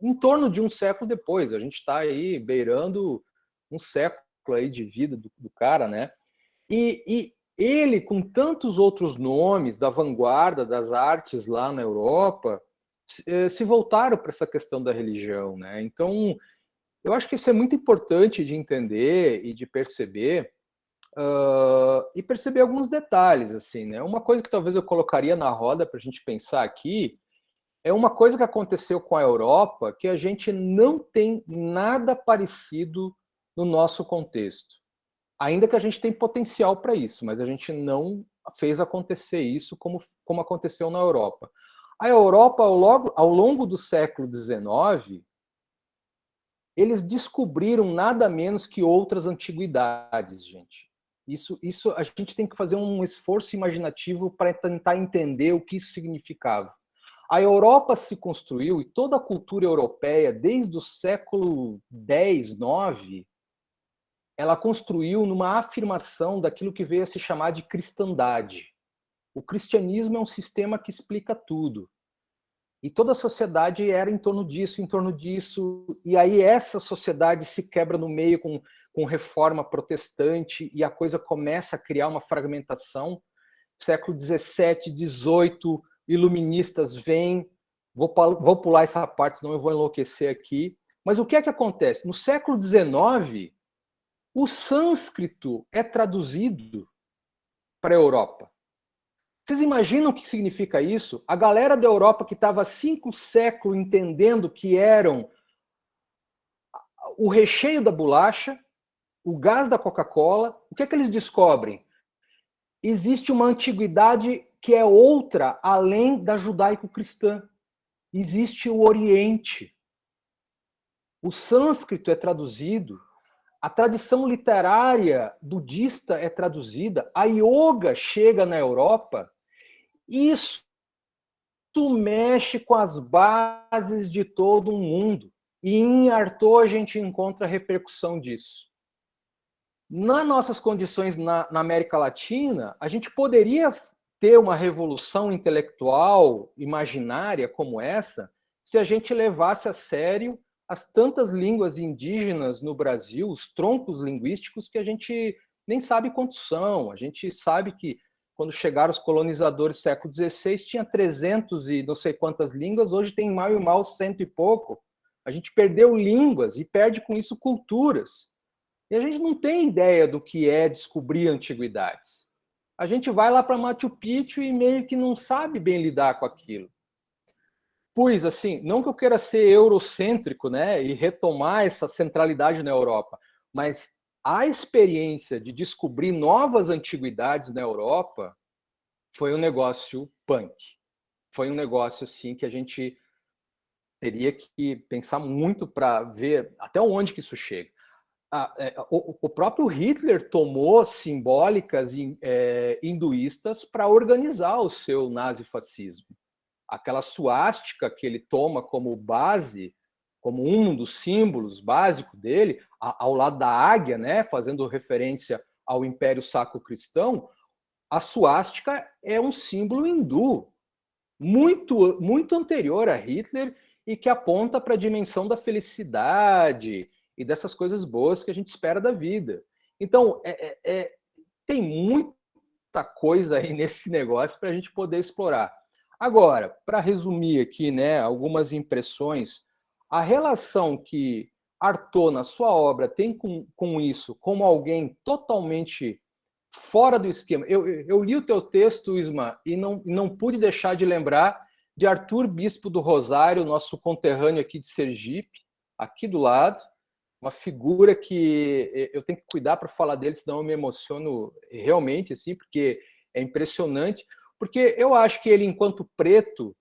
em torno de um século depois. A gente está aí beirando um século aí de vida do cara, né? E ele, com tantos outros nomes da vanguarda das artes lá na Europa, se voltaram para essa questão da religião, né? Então, eu acho que isso é muito importante de entender e de perceber, e perceber alguns detalhes, assim, né? Uma coisa que talvez eu colocaria na roda para a gente pensar aqui é uma coisa que aconteceu com a Europa que a gente não tem nada parecido no nosso contexto. Ainda que a gente tem potencial para isso, mas a gente não fez acontecer isso como aconteceu na Europa. A Europa, ao longo do século XIX, eles descobriram nada menos que outras antiguidades, gente. Isso a gente tem que fazer um esforço imaginativo para tentar entender o que isso significava. A Europa se construiu, e toda a cultura europeia, desde o século X, IX, ela construiu numa afirmação daquilo que veio a se chamar de cristandade. O cristianismo é um sistema que explica tudo. E toda a sociedade era em torno disso, e aí essa sociedade se quebra no meio com reforma protestante, e a coisa começa a criar uma fragmentação. Século XVII, XVIII, iluministas vêm, vou pular essa parte, senão eu vou enlouquecer aqui. Mas o que é que acontece? No século XIX, o sânscrito é traduzido para a Europa. Vocês imaginam o que significa isso? A galera da Europa que estava há 5 séculos entendendo que eram o recheio da bolacha, o gás da Coca-Cola, o que é que eles descobrem? Existe uma antiguidade que é outra, além da judaico-cristã. Existe o Oriente. O sânscrito é traduzido, a tradição literária budista é traduzida, a yoga chega na Europa. Isso mexe com as bases de todo o mundo. E em Arthur a gente encontra a repercussão disso. Nas nossas condições na América Latina, a gente poderia ter uma revolução intelectual imaginária como essa se a gente levasse a sério as tantas línguas indígenas no Brasil, os troncos linguísticos que a gente nem sabe quantos são. A gente sabe que quando chegaram os colonizadores no século XVI, tinha 300 e não sei quantas línguas, hoje tem mal e mal 100 e pouco. A gente perdeu línguas e perde com isso culturas. E a gente não tem ideia do que é descobrir antiguidades. A gente vai lá para Machu Picchu e meio que não sabe bem lidar com aquilo. Pois, assim, não que eu queira ser eurocêntrico, né, e retomar essa centralidade na Europa, mas a experiência de descobrir novas antiguidades na Europa foi um negócio punk. Foi um negócio assim que a gente teria que pensar muito para ver até onde que isso chega. O próprio Hitler tomou simbólicas hinduístas para organizar o seu nazifascismo. Aquela suástica que ele toma como base, como um dos símbolos básicos dele, ao lado da águia, né, fazendo referência ao Império Sacro-Cristão, a suástica é um símbolo hindu, muito, muito anterior a Hitler e que aponta para a dimensão da felicidade e dessas coisas boas que a gente espera da vida. Então, tem muita coisa aí nesse negócio para a gente poder explorar. Agora, para resumir aqui, né, algumas impressões, a relação que Artaud, na sua obra, tem com isso, como alguém totalmente fora do esquema. Eu li o teu texto, Isma, e não pude deixar de lembrar de Arthur Bispo do Rosário, nosso conterrâneo aqui de Sergipe, aqui do lado, uma figura que eu tenho que cuidar para falar dele, senão eu me emociono realmente, assim, porque é impressionante. Porque eu acho que ele, enquanto preto,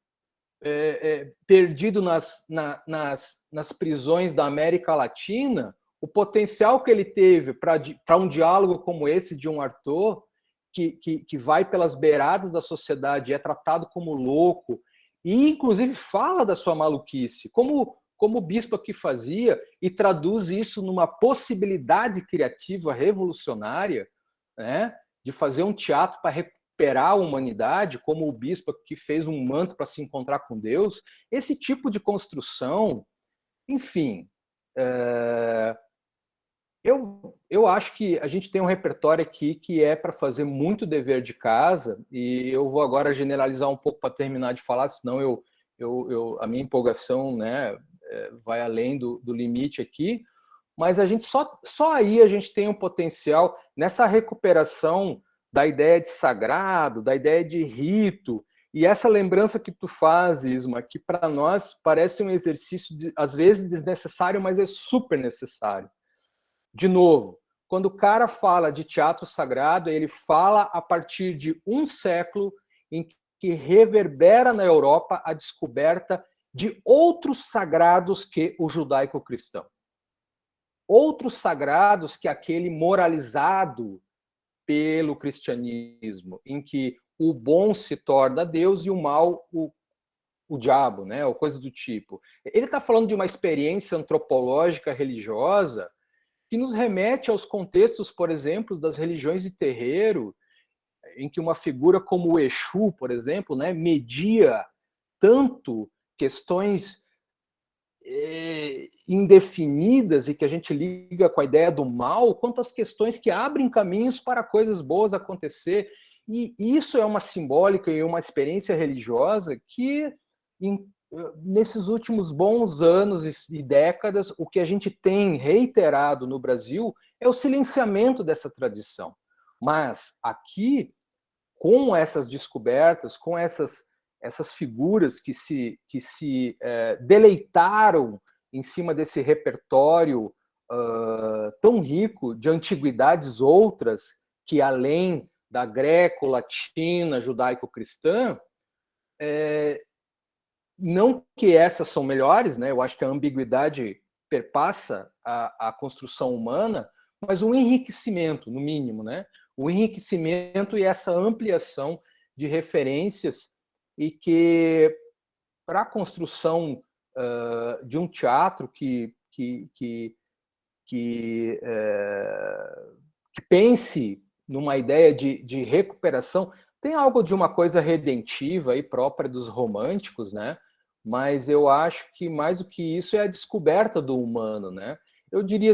perdido nas prisões da América Latina, o potencial que ele teve para um diálogo como esse de um Artaud, que vai pelas beiradas da sociedade, é tratado como louco, e inclusive fala da sua maluquice, como o Bispo aqui fazia, e traduz isso numa possibilidade criativa revolucionária, né, de fazer um teatro para recuperar a humanidade, como o Bispo que fez um manto para se encontrar com Deus. Esse tipo de construção, enfim, eu acho que a gente tem um repertório aqui que é para fazer muito dever de casa, e eu vou agora generalizar um pouco para terminar de falar, senão a minha empolgação, né, vai além do limite aqui, mas a gente só aí a gente tem um potencial nessa recuperação da ideia de sagrado, da ideia de rito, E essa lembrança que tu faz, Isma, que para nós parece um exercício, às vezes, desnecessário, mas é super necessário. De novo, quando o cara fala de teatro sagrado, ele fala a partir de um século em que reverbera na Europa a descoberta de outros sagrados que o judaico-cristão. Outros sagrados que aquele moralizado pelo cristianismo, em que o bom se torna Deus e o mal o diabo, né? Ou coisa do tipo. Ele está falando de uma experiência antropológica religiosa que nos remete aos contextos, por exemplo, das religiões de terreiro, em que uma figura como o Exu, por exemplo, né, media tanto questões indefinidas e que a gente liga com a ideia do mal, quanto as questões que abrem caminhos para coisas boas acontecer. E isso é uma simbólica e uma experiência religiosa que, nesses últimos bons anos e décadas, o que a gente tem reiterado no Brasil é o silenciamento dessa tradição. Mas aqui, com essas descobertas, com essas figuras que se deleitaram em cima desse repertório tão rico de antiguidades outras que, além da greco-latina, judaico-cristã, não que essas são melhores, né? Eu acho que a ambiguidade perpassa a construção humana, mas um enriquecimento, no mínimo, né? O enriquecimento e essa ampliação de referências, e que, para a construção de um teatro que pense numa ideia de recuperação, tem algo de uma coisa redentiva e própria dos românticos, né? Mas eu acho que, mais do que isso, é a descoberta do humano, né? Eu diria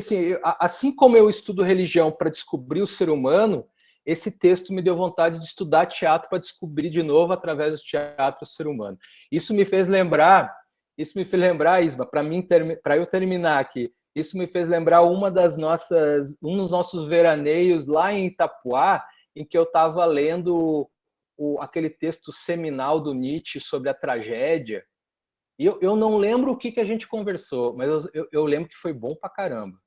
assim como eu estudo religião para descobrir o ser humano, esse texto me deu vontade de estudar teatro para descobrir de novo, através do teatro, o ser humano. Isso me fez lembrar, Isma, para eu terminar aqui, isso me fez lembrar um dos nossos veraneios lá em Itapuá, em que eu estava lendo aquele texto seminal do Nietzsche sobre a tragédia. E eu não lembro o que a gente conversou, mas eu lembro que foi bom pra caramba.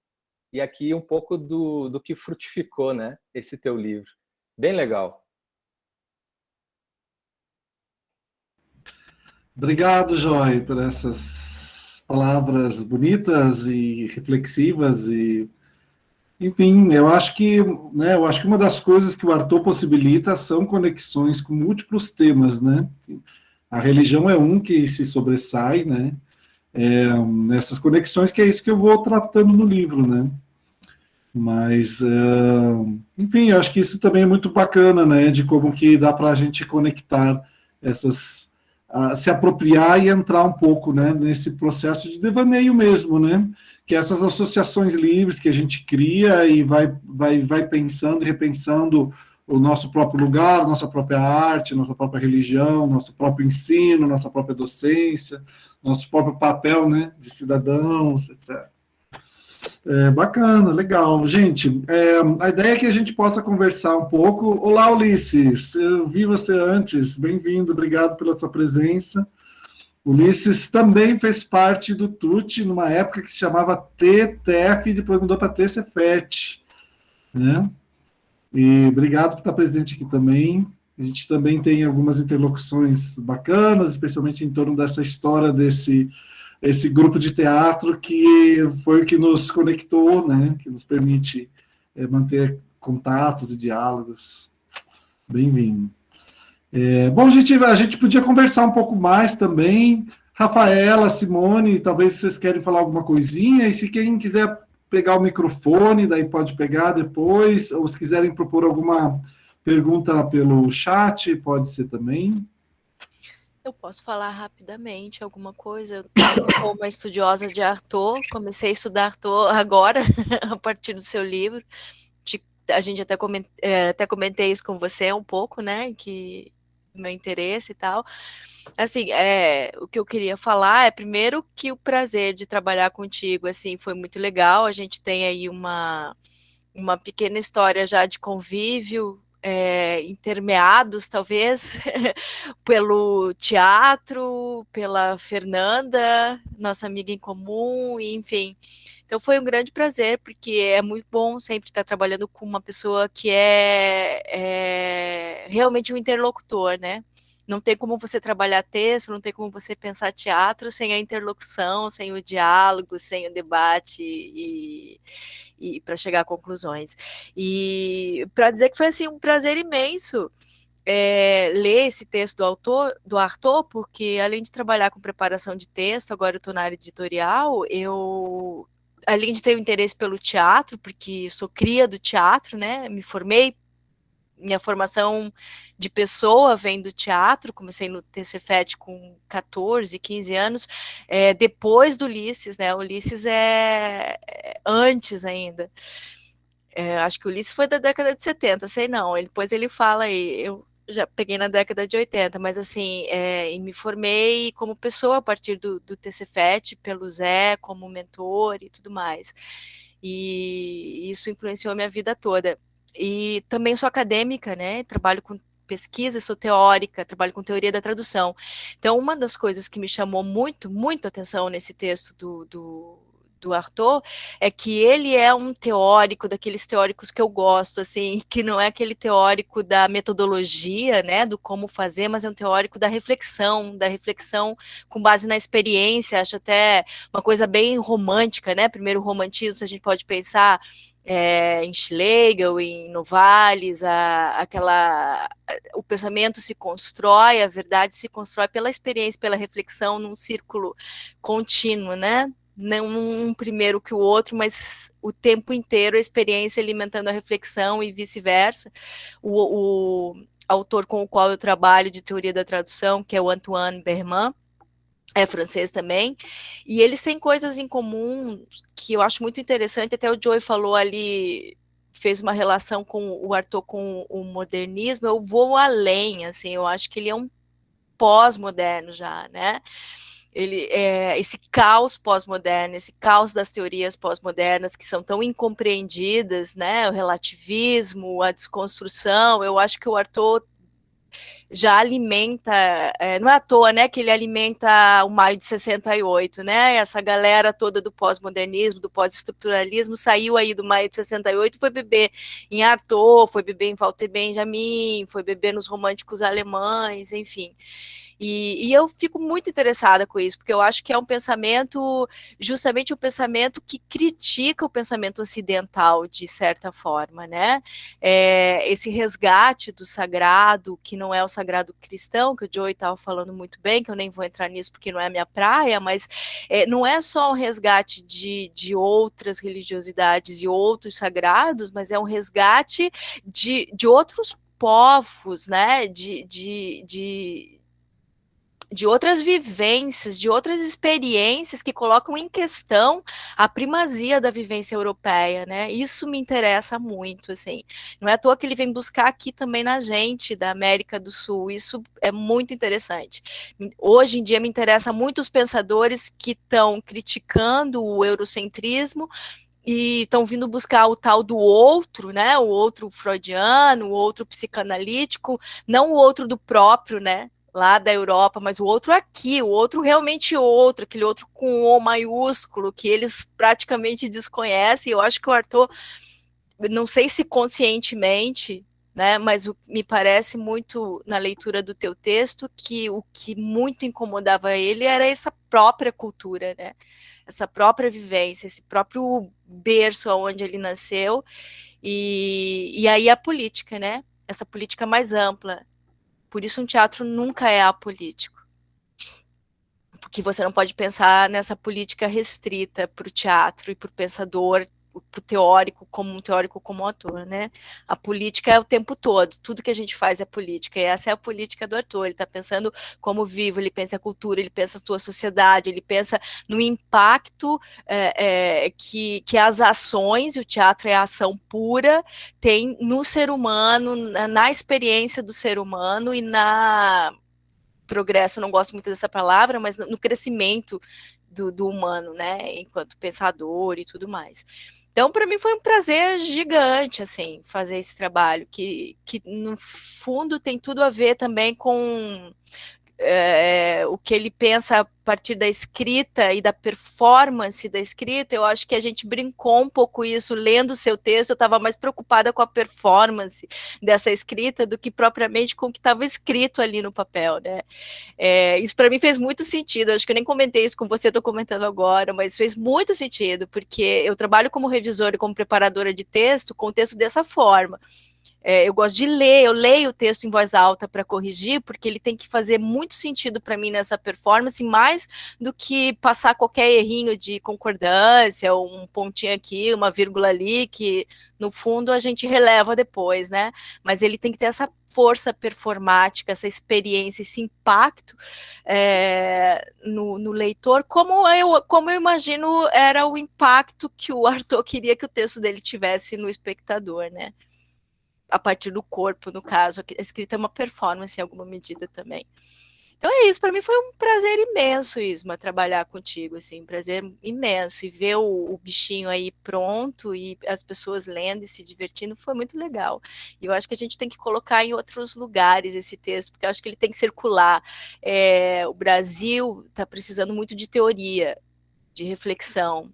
E aqui um pouco do que frutificou, né, esse teu livro. Bem legal. Obrigado, Joy, por essas palavras bonitas e reflexivas. E, enfim, eu acho que uma das coisas que o Arthur possibilita são conexões com múltiplos temas, né? A religião é um que se sobressai, né? Nessas conexões, que é isso que eu vou tratando no livro, né? Mas, enfim, eu acho que isso também é muito bacana, né? De como que dá para a gente conectar se apropriar e entrar um pouco, né, nesse processo de devaneio mesmo, né? Que essas associações livres que a gente cria e vai pensando e repensando o nosso próprio lugar, nossa própria arte, nossa própria religião, nosso próprio ensino, nossa própria docência, nosso próprio papel, né, de cidadãos, etc. Bacana, legal. Gente, a ideia é que a gente possa conversar um pouco. Olá, Ulisses, eu vi você antes, bem-vindo, obrigado pela sua presença. Ulisses também fez parte do TUT, numa época que se chamava TTF, e depois mudou para TCFET, né? E obrigado por estar presente aqui também. A gente também tem algumas interlocuções bacanas, especialmente em torno dessa história esse grupo de teatro que foi o que nos conectou, né, que nos permite manter contatos e diálogos. Bem-vindo. Bom, a gente podia conversar um pouco mais também. Rafaela, Simone, talvez vocês querem falar alguma coisinha, e se quem quiser pegar o microfone, daí pode pegar depois, ou se quiserem propor alguma pergunta pelo chat, pode ser também. Eu posso falar rapidamente alguma coisa. Eu sou uma estudiosa de Artaud, comecei a estudar Artaud agora, a partir do seu livro. A gente até comentei isso com você um pouco, né, que meu interesse e tal. Assim, o que eu queria falar é, primeiro, que o prazer de trabalhar contigo, assim, foi muito legal. A gente tem aí uma pequena história já de convívio, intermeados, talvez, pelo teatro, pela Fernanda, nossa amiga em comum, enfim. Então foi um grande prazer, porque é muito bom sempre estar trabalhando com uma pessoa que é realmente um interlocutor, né? Não tem como você trabalhar texto, não tem como você pensar teatro sem a interlocução, sem o diálogo, sem o debate e para chegar a conclusões. E para dizer que foi assim um prazer imenso ler esse texto do Arthur, porque além de trabalhar com preparação de texto, agora eu estou na área editorial, além de ter o interesse pelo teatro, porque sou cria do teatro, né? Me formei, minha formação de pessoa vem do teatro, comecei no TCFET com 14, 15 anos, depois do Ulisses, né? O Ulisses é antes ainda. Acho que o Ulisses foi da década de 70, sei não. Depois ele fala aí, eu já peguei na década de 80, mas assim, e me formei como pessoa a partir do TCFET, pelo Zé, como mentor e tudo mais. E isso influenciou a minha vida toda. E também sou acadêmica, né? Trabalho com pesquisa, sou teórica, trabalho com teoria da tradução. Então, uma das coisas que me chamou muito, muito atenção nesse texto do Arthur é que ele é um teórico, daqueles teóricos que eu gosto, assim, que não é aquele teórico da metodologia, né, do como fazer, mas é um teórico da reflexão com base na experiência. Acho até uma coisa bem romântica, né? Primeiro, o romantismo, se a gente pode pensar em Schlegel, em Novalis, o pensamento se constrói, a verdade se constrói pela experiência, pela reflexão, num círculo contínuo, né? Não um primeiro que o outro, mas o tempo inteiro a experiência alimentando a reflexão e vice-versa. O autor com o qual eu trabalho de teoria da tradução, que é o Antoine Berman, é francês também, e eles têm coisas em comum que eu acho muito interessante. Até o Joey falou ali, fez uma relação com o Arthur com o modernismo. Eu vou além, assim, eu acho que ele é um pós-moderno já, né? Esse caos pós-moderno, esse caos das teorias pós-modernas que são tão incompreendidas, né? O relativismo, a desconstrução. Eu acho que o Arthur já alimenta, não é à toa, né, que ele alimenta o maio de 68, né, essa galera toda do pós-modernismo, do pós-estruturalismo, saiu aí do maio de 68 e foi beber em Arthur, foi beber em Walter Benjamin, foi beber nos românticos alemães, enfim. E eu fico muito interessada com isso, porque eu acho que é um pensamento, justamente um pensamento que critica o pensamento ocidental, de certa forma, né? Esse resgate do sagrado, que não é o sagrado cristão, que o Joey estava falando muito bem, que eu nem vou entrar nisso porque não é a minha praia, mas não é só um resgate de outras religiosidades e outros sagrados, mas é um resgate de outros povos, né? De outras vivências, de outras experiências que colocam em questão a primazia da vivência europeia, né? Isso me interessa muito, assim. Não é à toa que ele vem buscar aqui também na gente, da América do Sul. Isso é muito interessante. Hoje em dia me interessa muito os pensadores que estão criticando o eurocentrismo e estão vindo buscar o tal do outro, né? O outro freudiano, o outro psicanalítico, não o outro do próprio, né? Lá da Europa, mas o outro aqui, o outro realmente outro, aquele outro com O maiúsculo, que eles praticamente desconhecem. Eu acho que o Arthur, não sei se conscientemente, né, mas me parece muito na leitura do teu texto que o que muito incomodava ele era essa própria cultura, né? Essa própria vivência, esse próprio berço onde ele nasceu, e aí a política, né? Essa política mais ampla. Por isso um teatro nunca é apolítico. Porque você não pode pensar nessa política restrita para o teatro e para o pensador, para o teórico como um teórico, como um ator, né? A política é o tempo todo, tudo que a gente faz é política, e essa é a política do Arthur. Ele está pensando como vivo, ele pensa a cultura, ele pensa a sua sociedade, ele pensa no impacto que as ações, e o teatro é a ação pura, tem no ser humano, na experiência do ser humano e na progresso, eu não gosto muito dessa palavra, mas no crescimento do humano, né, enquanto pensador e tudo mais. Então, para mim foi um prazer gigante, assim, fazer esse trabalho, que no fundo tem tudo a ver também com o que ele pensa a partir da escrita e da performance da escrita. Eu acho que a gente brincou um pouco isso lendo o seu texto. Eu estava mais preocupada com a performance dessa escrita do que propriamente com o que estava escrito ali no papel, né? Isso para mim fez muito sentido. Eu acho que eu nem comentei isso com você, estou comentando agora, mas fez muito sentido, porque eu trabalho como revisora e como preparadora de texto com o texto dessa forma. Eu gosto de ler, eu leio o texto em voz alta para corrigir, porque ele tem que fazer muito sentido para mim nessa performance, mais do que passar qualquer errinho de concordância, um pontinho aqui, uma vírgula ali, que no fundo a gente releva depois, né? Mas ele tem que ter essa força performática, essa experiência, esse impacto no leitor, como eu imagino era o impacto que o Artaud queria que o texto dele tivesse no espectador, né? A partir do corpo, no caso. A escrita é uma performance em alguma medida também. Então é isso, para mim foi um prazer imenso, Isma, trabalhar contigo, assim, um prazer imenso, e ver o bichinho aí pronto, e as pessoas lendo e se divertindo, foi muito legal. E eu acho que a gente tem que colocar em outros lugares esse texto, porque eu acho que ele tem que circular. O Brasil está precisando muito de teoria, de reflexão.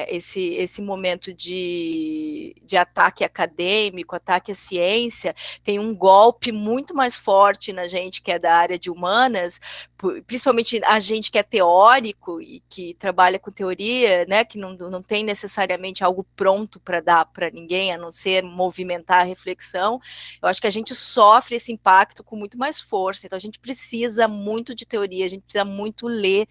Esse momento de ataque acadêmico, ataque à ciência, tem um golpe muito mais forte na gente que é da área de humanas, principalmente a gente que é teórico e que trabalha com teoria, né, que não tem necessariamente algo pronto para dar para ninguém, a não ser movimentar a reflexão. Eu acho que a gente sofre esse impacto com muito mais força, então a gente precisa muito de teoria, a gente precisa muito ler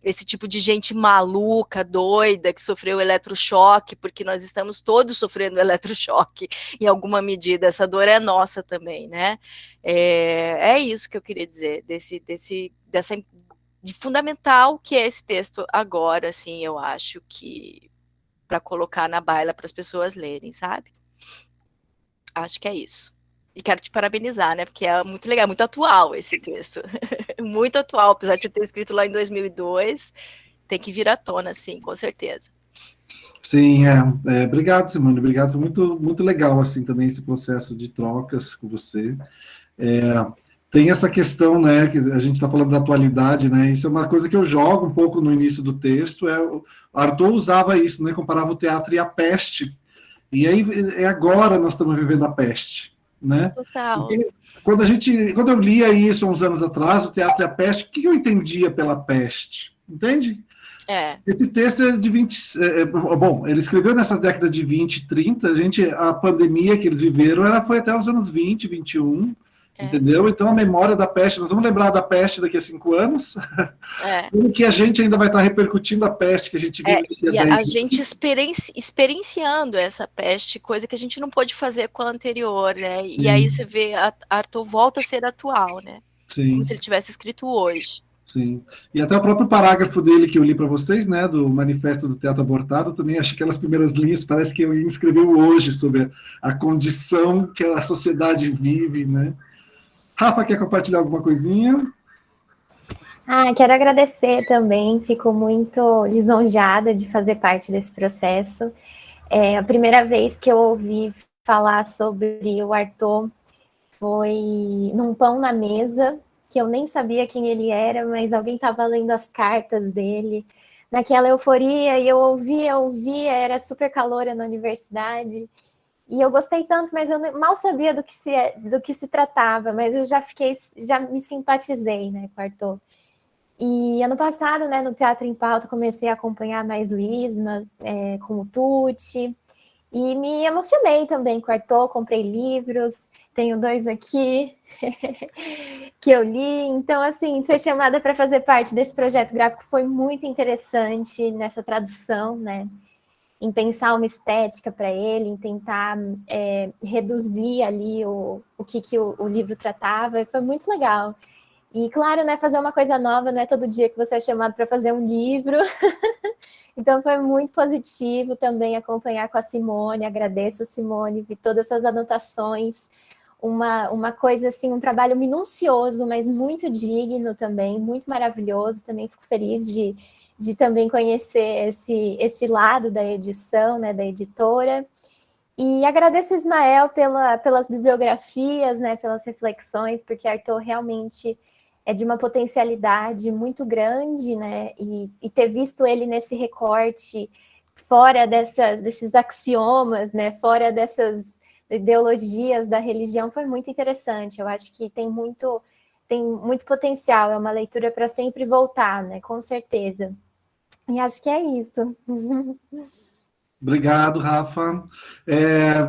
esse tipo de gente maluca, doida, que sofreu eletrochoque, porque nós estamos todos sofrendo eletrochoque, em alguma medida, essa dor é nossa também, né? É isso que eu queria dizer, de fundamental que é esse texto agora, assim, eu acho que, para colocar na baila para as pessoas lerem, sabe? Acho que é isso. E quero te parabenizar, né? Porque é muito legal, muito atual esse texto. Muito atual, apesar de você ter escrito lá em 2002, tem que vir à tona, sim, com certeza. Sim, obrigado, Simone, obrigado, foi muito, muito legal, assim, também esse processo de trocas com você. Tem essa questão, né, que a gente está falando da atualidade, né, isso é uma coisa que eu jogo um pouco no início do texto, o Artaud usava isso, né, comparava o teatro e a peste, e aí agora nós estamos vivendo a peste, né? Total. Quando eu lia isso há uns anos atrás, o teatro e a peste, o que eu entendia pela peste? Entende? Esse texto é de 20... bom, ele escreveu nessas décadas de 20 e 30, a pandemia que eles viveram foi até os anos 20, 21, entendeu? Então a memória da peste, nós vamos lembrar da peste daqui a 5 anos, como que a gente ainda vai estar repercutindo a peste que a gente viu e a gente experienciando essa peste, coisa que a gente não pôde fazer com a anterior, né? E aí você vê, Artaud volta a ser atual, né? Sim. Como se ele tivesse escrito hoje. Sim. E até o próprio parágrafo dele que eu li para vocês, né, do Manifesto do Teatro Abortado, também acho que aquelas primeiras linhas parece que eu escreveu hoje sobre a condição que a sociedade vive, né? Rafa, quer compartilhar alguma coisinha? Quero agradecer também, fico muito lisonjeada de fazer parte desse processo. A primeira vez que eu ouvi falar sobre o Artaud foi num Pão na Mesa, que eu nem sabia quem ele era, mas alguém estava lendo as cartas dele, naquela euforia, e eu ouvia, era super caloura na universidade, e eu gostei tanto, mas eu mal sabia do que se tratava, mas eu já me simpatizei, né, com o Artaud. E ano passado, né, no Teatro em Pauta, comecei a acompanhar mais o Isma, com o Tucci, e me emocionei também com o Artaud, comprei livros, tenho 2 aqui que eu li. Então, assim, ser chamada para fazer parte desse projeto gráfico foi muito interessante nessa tradução, né? Em pensar uma estética para ele, em tentar reduzir ali o que o livro tratava, e foi muito legal. E, claro, né, fazer uma coisa nova, não é todo dia que você é chamado para fazer um livro. Então, foi muito positivo também acompanhar com a Simone, agradeço, Simone, vi todas essas anotações. uma coisa assim, um trabalho minucioso, mas muito digno também, muito maravilhoso. Também fico feliz de também conhecer esse lado da edição, né, da editora. E agradeço, Ismael, pelas bibliografias, né, pelas reflexões, porque Artaud realmente é de uma potencialidade muito grande, né, e ter visto ele nesse recorte, fora desses axiomas, né, fora dessas ideologias da religião, foi muito interessante. Eu acho que tem muito potencial, é uma leitura para sempre voltar, né, com certeza. E acho que é isso. Obrigado, Rafa.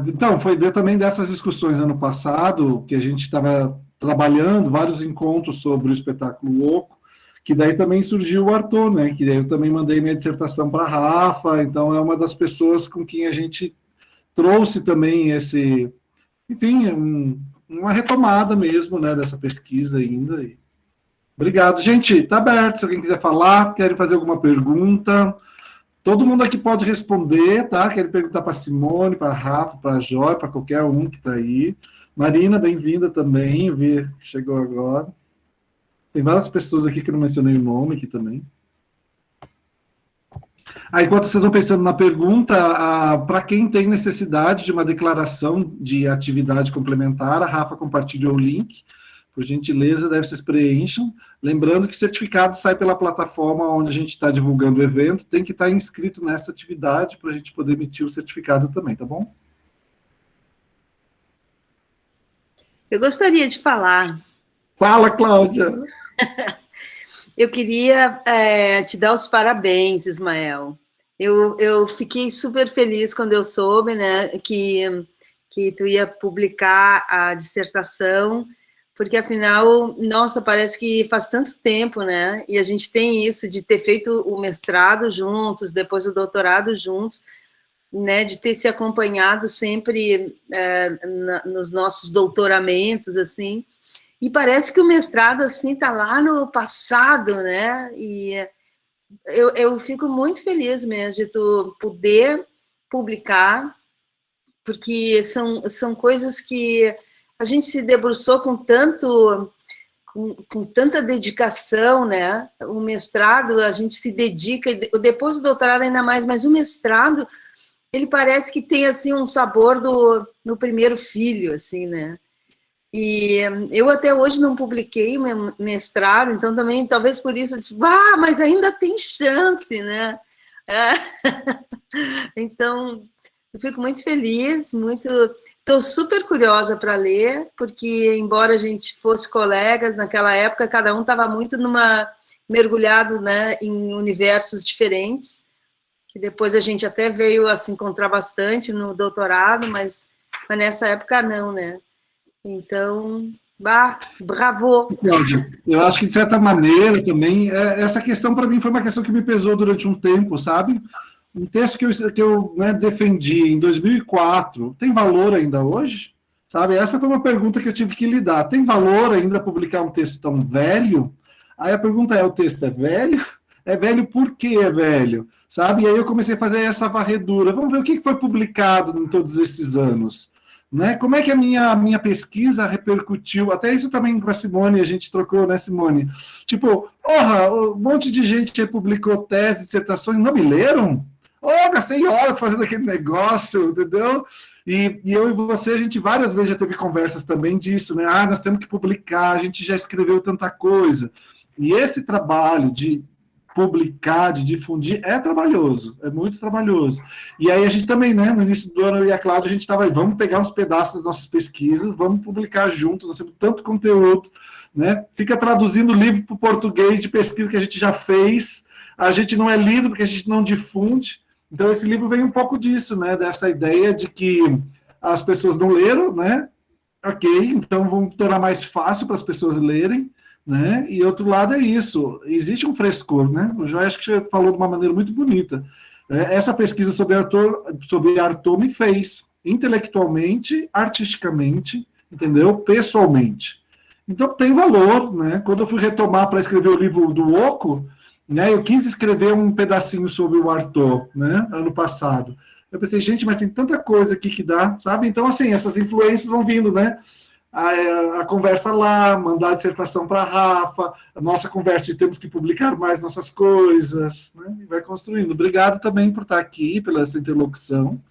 Então, foi também dessas discussões ano passado que a gente estava trabalhando vários encontros sobre o espetáculo Oco, que daí também surgiu o Artaud, né? Que daí eu também mandei minha dissertação para a Rafa, então é uma das pessoas com quem a gente trouxe também uma retomada mesmo, né, dessa pesquisa ainda. Obrigado, gente. Está aberto, se alguém quiser falar, quer fazer alguma pergunta. Todo mundo aqui pode responder, tá? Quero perguntar para a Simone, para a Rafa, para a Joy, para qualquer um que está aí. Marina, bem-vinda também, eu vi que chegou agora. Tem várias pessoas aqui que eu não mencionei o nome aqui também. Enquanto vocês vão pensando na pergunta, para quem tem necessidade de uma declaração de atividade complementar, a Rafa compartilhou o link. Por gentileza, deve vocês preencham. Lembrando que o certificado sai pela plataforma onde a gente está divulgando o evento, tem que estar inscrito nessa atividade para a gente poder emitir o certificado também, tá bom? Eu gostaria de falar. Fala, Cláudia! Eu queria te dar os parabéns, Ismael. Eu fiquei super feliz quando eu soube, né, que tu ia publicar a dissertação, porque, afinal, nossa, parece que faz tanto tempo, né, e a gente tem isso de ter feito o mestrado juntos, depois o doutorado juntos, né, de ter se acompanhado sempre nos nossos doutoramentos, assim, e parece que o mestrado, assim, está lá no passado, né, e eu fico muito feliz mesmo de tu poder publicar, porque são coisas que a gente se debruçou com tanta dedicação, né? O mestrado, a gente se dedica, depois do doutorado ainda mais, mas o mestrado, ele parece que tem, assim, um sabor do primeiro filho, assim, né? E eu até hoje não publiquei o meu mestrado, então também, talvez por isso, eu disse, mas ainda tem chance, né? Então, eu fico muito feliz, estou super curiosa para ler, porque, embora a gente fosse colegas naquela época, cada um estava muito mergulhado, né, em universos diferentes, que depois a gente até veio a se encontrar bastante no doutorado, mas nessa época não, né? Então, bravo! Cláudia, eu acho que, de certa maneira, também, essa questão, para mim, foi uma questão que me pesou durante um tempo, sabe? Um texto que eu defendi em 2004, tem valor ainda hoje? Sabe? Essa foi uma pergunta que eu tive que lidar. Tem valor ainda publicar um texto tão velho? Aí a pergunta o texto é velho? É velho por que é velho? Sabe? E aí eu comecei a fazer essa varredura. Vamos ver o que foi publicado em todos esses anos. Né? Como é que a minha pesquisa repercutiu? Até isso também com a Simone, a gente trocou, né, Simone? Tipo, um monte de gente publicou teses, dissertações, não me leram? Gastei horas fazendo aquele negócio, entendeu? E eu e você, a gente várias vezes já teve conversas também disso, né? Nós temos que publicar, a gente já escreveu tanta coisa. E esse trabalho de publicar, de difundir, é trabalhoso, é muito trabalhoso. E aí a gente também, né, no início do ano, eu e a Cláudia, a gente estava aí, vamos pegar uns pedaços das nossas pesquisas, vamos publicar junto, nós temos tanto conteúdo, né? Fica traduzindo livro para o português de pesquisa que a gente já fez, a gente não é lido porque a gente não difunde. Então, esse livro vem um pouco disso, né? Dessa ideia de que as pessoas não leram, né? Ok, então vamos tornar mais fácil para as pessoas lerem, né? E outro lado é isso, existe um frescor, né? O Joy acho que falou de uma maneira muito bonita. Essa pesquisa sobre Artaud me fez intelectualmente, artisticamente, entendeu? Pessoalmente. Então tem valor, né? Quando eu fui retomar para escrever o livro do Oco, né, eu quis escrever um pedacinho sobre o Artaud, né, ano passado. Eu pensei, gente, mas tem tanta coisa aqui que dá, sabe? Então, assim, essas influências vão vindo, né? a conversa lá, mandar a dissertação para a Rafa, a nossa conversa de temos que publicar mais nossas coisas, né? E vai construindo. Obrigado também por estar aqui, pela essa interlocução,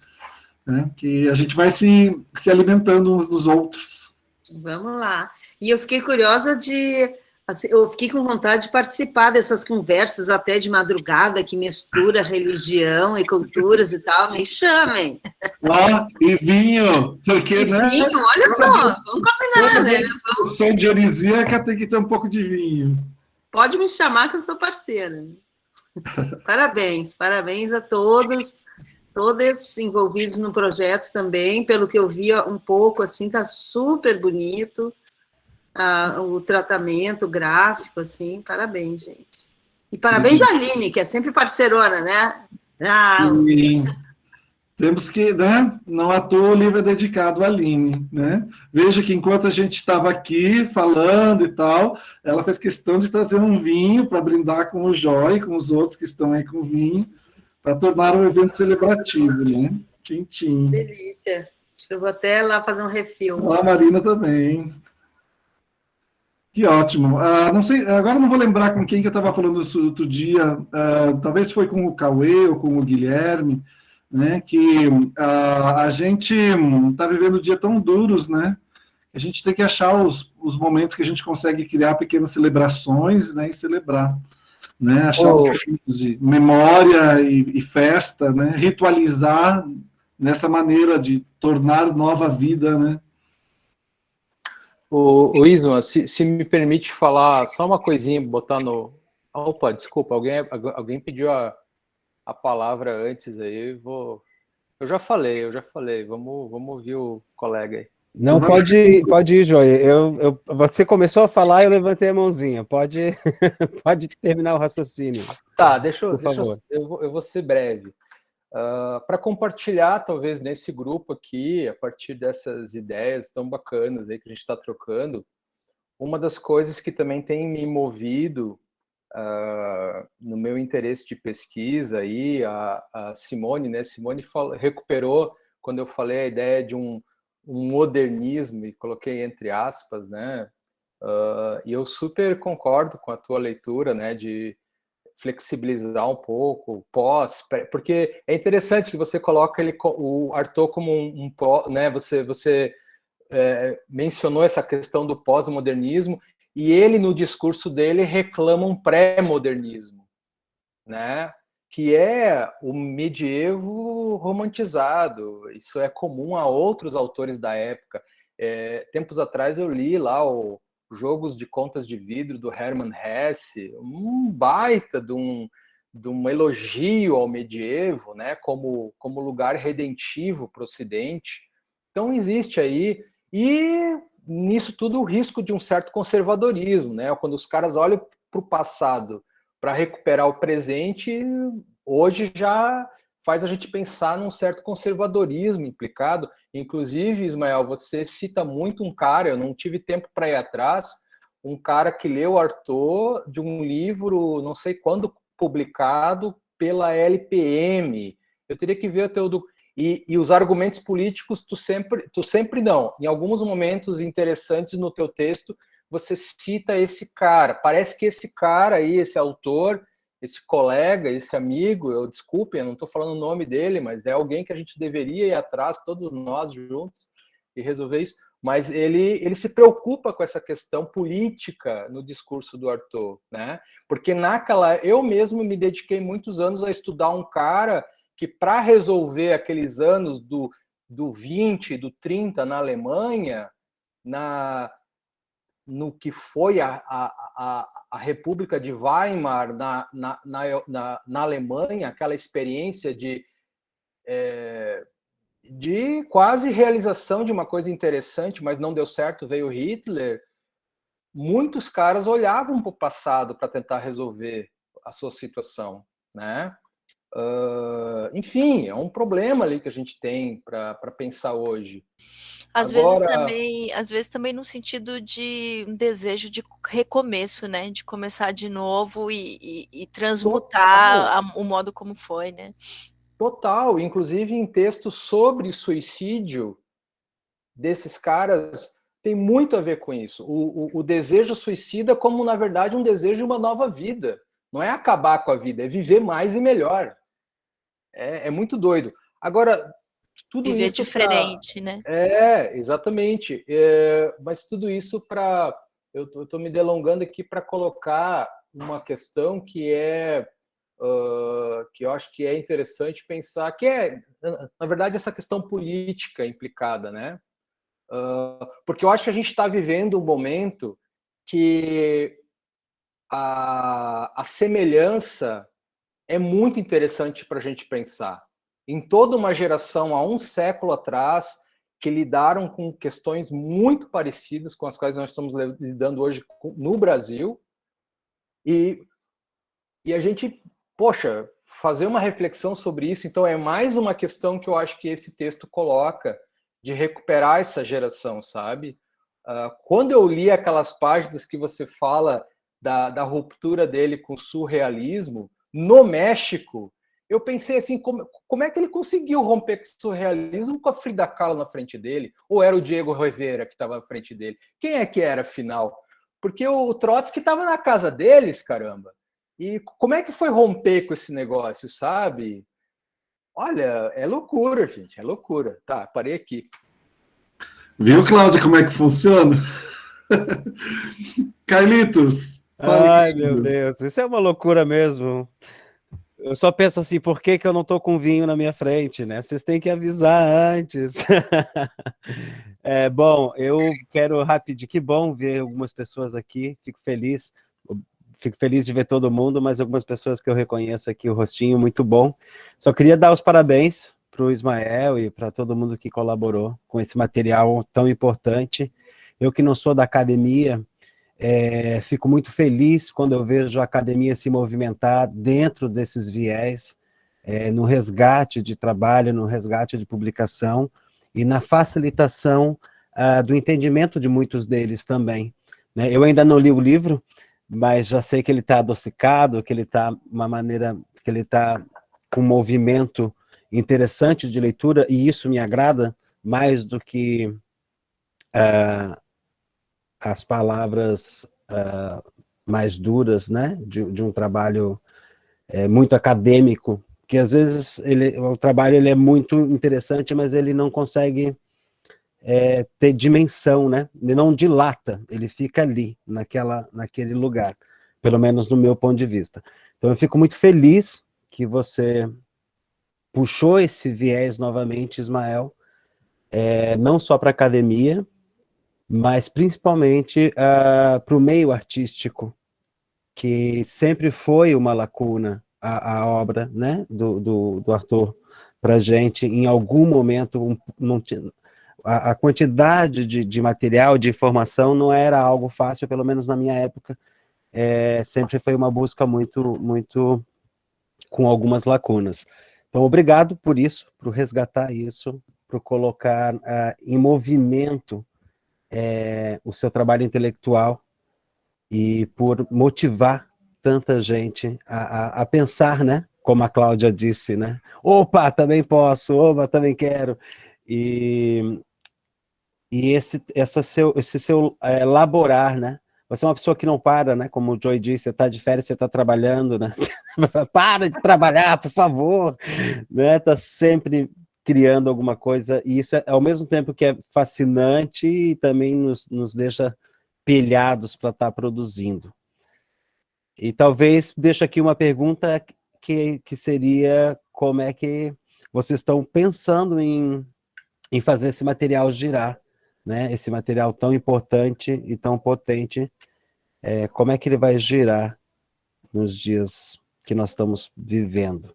né? Que a gente vai se alimentando uns dos outros. Vamos lá. E eu fiquei curiosa assim, eu fiquei com vontade de participar dessas conversas até de madrugada, que mistura religião e culturas e tal. Me chamem. Ó, e vinho, porque, E né? vinho, olha só, vamos combinar, né? Sou dionisíaca, tem que ter um pouco de vinho. Pode me chamar que eu sou parceira. Parabéns a todos envolvidos no projeto também. Pelo que eu vi um pouco, assim, tá super bonito. O tratamento gráfico, assim, parabéns, gente. E parabéns à Aline, que é sempre parceirona, né? Sim. Temos que, né? Não à toa o livro é dedicado à Aline, né? Veja que enquanto a gente estava aqui falando e tal, ela fez questão de trazer um vinho para brindar com o Jó e com os outros que estão aí com vinho, para tornar um evento celebrativo, né? Tchim. Delícia. Acho que eu vou até lá fazer um refil. A Marina também. Que ótimo. Não sei, agora não vou lembrar com quem que eu estava falando isso outro dia, talvez foi com o Cauê ou com o Guilherme, né, que a gente está vivendo dias tão duros, né, a gente tem que achar os momentos que a gente consegue criar pequenas celebrações, né, e celebrar, né, achar os momentos de memória e festa, né, ritualizar nessa maneira de tornar nova vida, né. O Isma, se me permite falar só uma coisinha, botar no... Opa, desculpa, alguém pediu a palavra antes aí, eu já falei, vamos ouvir o colega aí. Não, pode ir, Joia. Você começou a falar e eu levantei a mãozinha. Pode terminar o raciocínio. Tá, eu vou ser breve. Para compartilhar, talvez, nesse grupo aqui, a partir dessas ideias tão bacanas aí que a gente está trocando, uma das coisas que também tem me movido no meu interesse de pesquisa aí, a Simone, né? Simone recuperou, quando eu falei a ideia de um modernismo, e coloquei entre aspas, né? E eu super concordo com a tua leitura, né? De flexibilizar um pouco, porque é interessante que você coloca o Artaud como né? Você mencionou essa questão do pós-modernismo, e ele, no discurso dele, reclama um pré-modernismo, né? Que é o medievo romantizado. Isso é comum a outros autores da época. Tempos atrás eu li lá o Jogos de Contas de Vidro, do Hermann Hesse, um baita de um elogio ao medievo, né, como lugar redentivo para o Ocidente. Então existe aí, e nisso tudo o risco de um certo conservadorismo, né, quando os caras olham para o passado para recuperar o presente, hoje já faz a gente pensar num certo conservadorismo implicado. Inclusive, Ismael, você cita muito um cara, eu não tive tempo para ir atrás, um cara que leu Artaud de um livro, não sei quando, publicado pela LPM. Eu teria que ver o teu... E os argumentos políticos, tu sempre não. Em alguns momentos interessantes no teu texto, você cita esse cara. Parece que esse cara aí, esse autor, esse colega, esse amigo, desculpem, eu não estou falando o nome dele, mas é alguém que a gente deveria ir atrás, todos nós juntos, e resolver isso. Mas ele se preocupa com essa questão política no discurso do Artaud, né? Porque eu mesmo me dediquei muitos anos a estudar um cara que, para resolver aqueles anos do 20, do 30 na Alemanha, no que foi a República de Weimar na Alemanha, aquela experiência de quase realização de uma coisa interessante, mas não deu certo, veio Hitler. Muitos caras olhavam para o passado para tentar resolver a sua situação, né? Enfim, é um problema ali que a gente tem para pensar hoje. Às vezes também no sentido de um desejo de recomeço, né? De começar de novo e transmutar o modo como foi, né? Total. Inclusive em textos sobre suicídio desses caras, tem muito a ver com isso. O desejo suicida como, na verdade, um desejo de uma nova vida. Não é acabar com a vida, é viver mais e melhor. É muito doido. Agora, tudo Viver isso diferente, né? Exatamente. Mas tudo isso para... Eu estou me delongando aqui para colocar uma questão que eu acho que é interessante pensar, que é, na verdade, essa questão política implicada, né? Porque eu acho que a gente está vivendo um momento que a semelhança é muito interessante para a gente pensar. Em toda uma geração, há um século atrás, que lidaram com questões muito parecidas com as quais nós estamos lidando hoje no Brasil, e a gente, poxa, fazer uma reflexão sobre isso, então é mais uma questão que eu acho que esse texto coloca, de recuperar essa geração, sabe? Quando eu li aquelas páginas que você fala da ruptura dele com o surrealismo, no México, eu pensei assim, como é que ele conseguiu romper com o surrealismo com a Frida Kahlo na frente dele? Ou era o Diego Rivera que estava na frente dele? Quem é que era, afinal? Porque o Trotsky estava na casa deles, caramba. E como é que foi romper com esse negócio, sabe? Olha, é loucura, gente, é loucura. Tá, parei aqui. Viu, Cláudia, como é que funciona? Carlitos. Ai, meu Deus, isso é uma loucura mesmo. Eu só penso assim, por que eu não tô com vinho na minha frente, né? Vocês têm que avisar antes. Bom, eu quero rapidinho, que bom ver algumas pessoas aqui, fico feliz de ver todo mundo, mas algumas pessoas que eu reconheço aqui, o rostinho, muito bom. Só queria dar os parabéns para o Ismael e para todo mundo que colaborou com esse material tão importante. Eu que não sou da academia, fico muito feliz quando eu vejo a academia se movimentar dentro desses viés, no resgate de trabalho, no resgate de publicação e na facilitação do entendimento de muitos deles também, né? Eu ainda não li o livro, mas já sei que ele está adocicado, que ele está que ele está com um movimento interessante de leitura, e isso me agrada mais do que as palavras mais duras, né, de um trabalho muito acadêmico, que às vezes o trabalho ele é muito interessante, mas ele não consegue ter dimensão, né? Ele não dilata, ele fica ali, naquele lugar, pelo menos no meu ponto de vista. Então eu fico muito feliz que você puxou esse viés novamente, Ismael, não só para a academia, mas principalmente para o meio artístico, que sempre foi uma lacuna, a obra, né, do Arthur, para a gente, em algum momento, a quantidade de material, de informação, não era algo fácil, pelo menos na minha época, sempre foi uma busca muito, muito com algumas lacunas. Então, obrigado por isso, por resgatar isso, por colocar em movimento o seu trabalho intelectual e por motivar tanta gente a pensar, né? Como a Cláudia disse, né? Opa, também posso, opa, também quero. E esse seu laborar, né? Você é uma pessoa que não para, né? Como o Joy disse, você está de férias, você está trabalhando, né? Para de trabalhar, por favor, né? Está sempre criando alguma coisa, e isso ao mesmo tempo que é fascinante e também nos deixa pilhados para estar produzindo. E talvez deixe aqui uma pergunta que seria como é que vocês estão pensando em fazer esse material girar, né? Esse material tão importante e tão potente, como é que ele vai girar nos dias que nós estamos vivendo?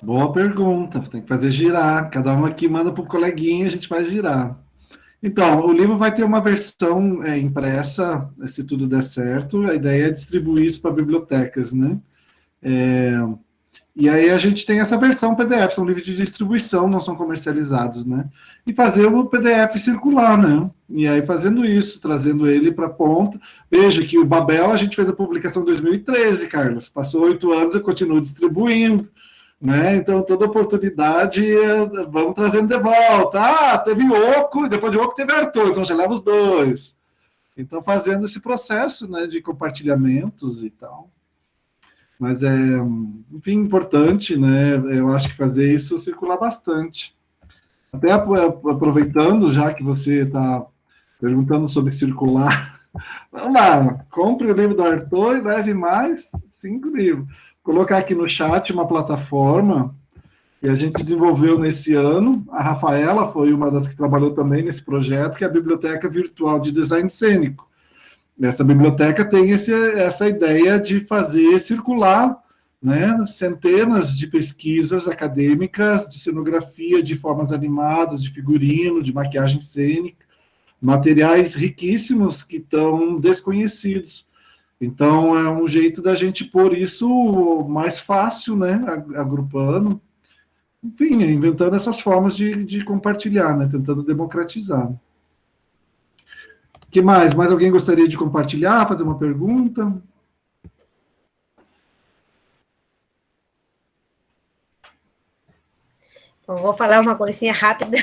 Boa pergunta, tem que fazer girar. Cada um aqui manda para o coleguinha, a gente vai girar. Então, o livro vai ter uma versão impressa, se tudo der certo. A ideia é distribuir isso para bibliotecas, né? E aí a gente tem essa versão PDF, são livros de distribuição, não são comercializados, né? E fazer o PDF circular, né? E aí fazendo isso, trazendo ele para a ponta. Veja que o Babel, a gente fez a publicação em 2013, Carlos. Passou 8 anos, eu continuo distribuindo, né? Então, toda oportunidade, vamos trazendo de volta. Ah, teve Oco, depois de Oco teve Arthur, então já leva os dois. Então, fazendo esse processo, né, de compartilhamentos e tal. Mas enfim, importante, né? Eu acho que fazer isso circular bastante. Até aproveitando, já que você está perguntando sobre circular, vamos lá, compre o livro do Arthur e leve mais 5 livros. Vou colocar aqui no chat uma plataforma que a gente desenvolveu nesse ano. A Rafaela foi uma das que trabalhou também nesse projeto, que é a Biblioteca Virtual de Design Cênico. Essa biblioteca tem essa ideia de fazer circular, né, centenas de pesquisas acadêmicas de cenografia, de formas animadas, de figurino, de maquiagem cênica, materiais riquíssimos que estão desconhecidos. Então, é um jeito da gente pôr isso mais fácil, né, agrupando, enfim, inventando essas formas de compartilhar, né, tentando democratizar. O que mais? Mais alguém gostaria de compartilhar, fazer uma pergunta? Eu vou falar uma coisinha rápida.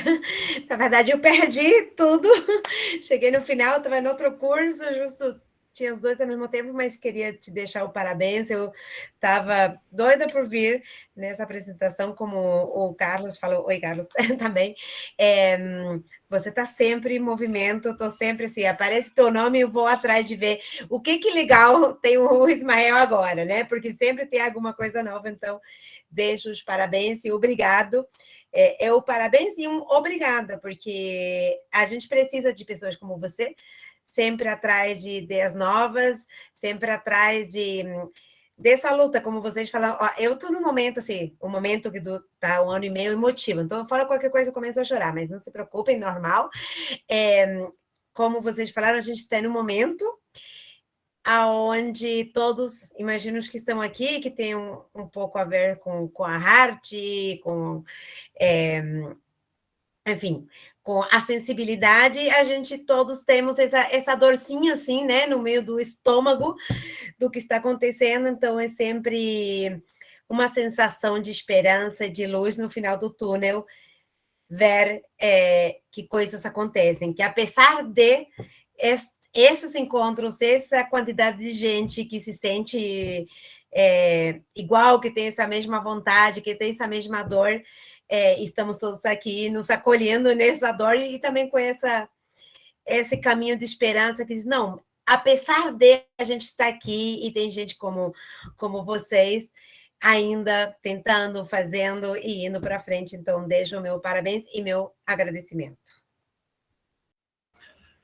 Na verdade, eu perdi tudo. Cheguei no final, estava em outro curso, justo tinha os dois ao mesmo tempo, mas queria te deixar o parabéns. Eu estava doida por vir nessa apresentação, como o Carlos falou. Oi, Carlos, também. Você está sempre em movimento, estou sempre assim, aparece teu nome, eu vou atrás de ver o que legal tem o Ismael agora, né? Porque sempre tem alguma coisa nova, então deixo os parabéns e obrigado. O parabéns e um obrigada, porque a gente precisa de pessoas como você, sempre atrás de ideias novas, sempre atrás dessa luta, como vocês falaram. Ó, eu estou no momento, assim, um momento que está 1 ano e meio emotivo, então eu falo qualquer coisa, eu começo a chorar, mas não se preocupem, normal. Como vocês falaram, a gente está no momento aonde todos, imagino os que estão aqui, que tem um pouco a ver com a arte, enfim, com a sensibilidade, a gente todos temos essa dorzinha assim, né, no meio do estômago do que está acontecendo, então é sempre uma sensação de esperança, de luz no final do túnel, ver que coisas acontecem, que apesar de esses encontros, essa quantidade de gente que se sente igual, que tem essa mesma vontade, que tem essa mesma dor, estamos todos aqui nos acolhendo nessa dor e também com esse caminho de esperança que diz, não, apesar de a gente estar aqui e tem gente como vocês ainda tentando, fazendo e indo para frente, então deixo o meu parabéns e meu agradecimento.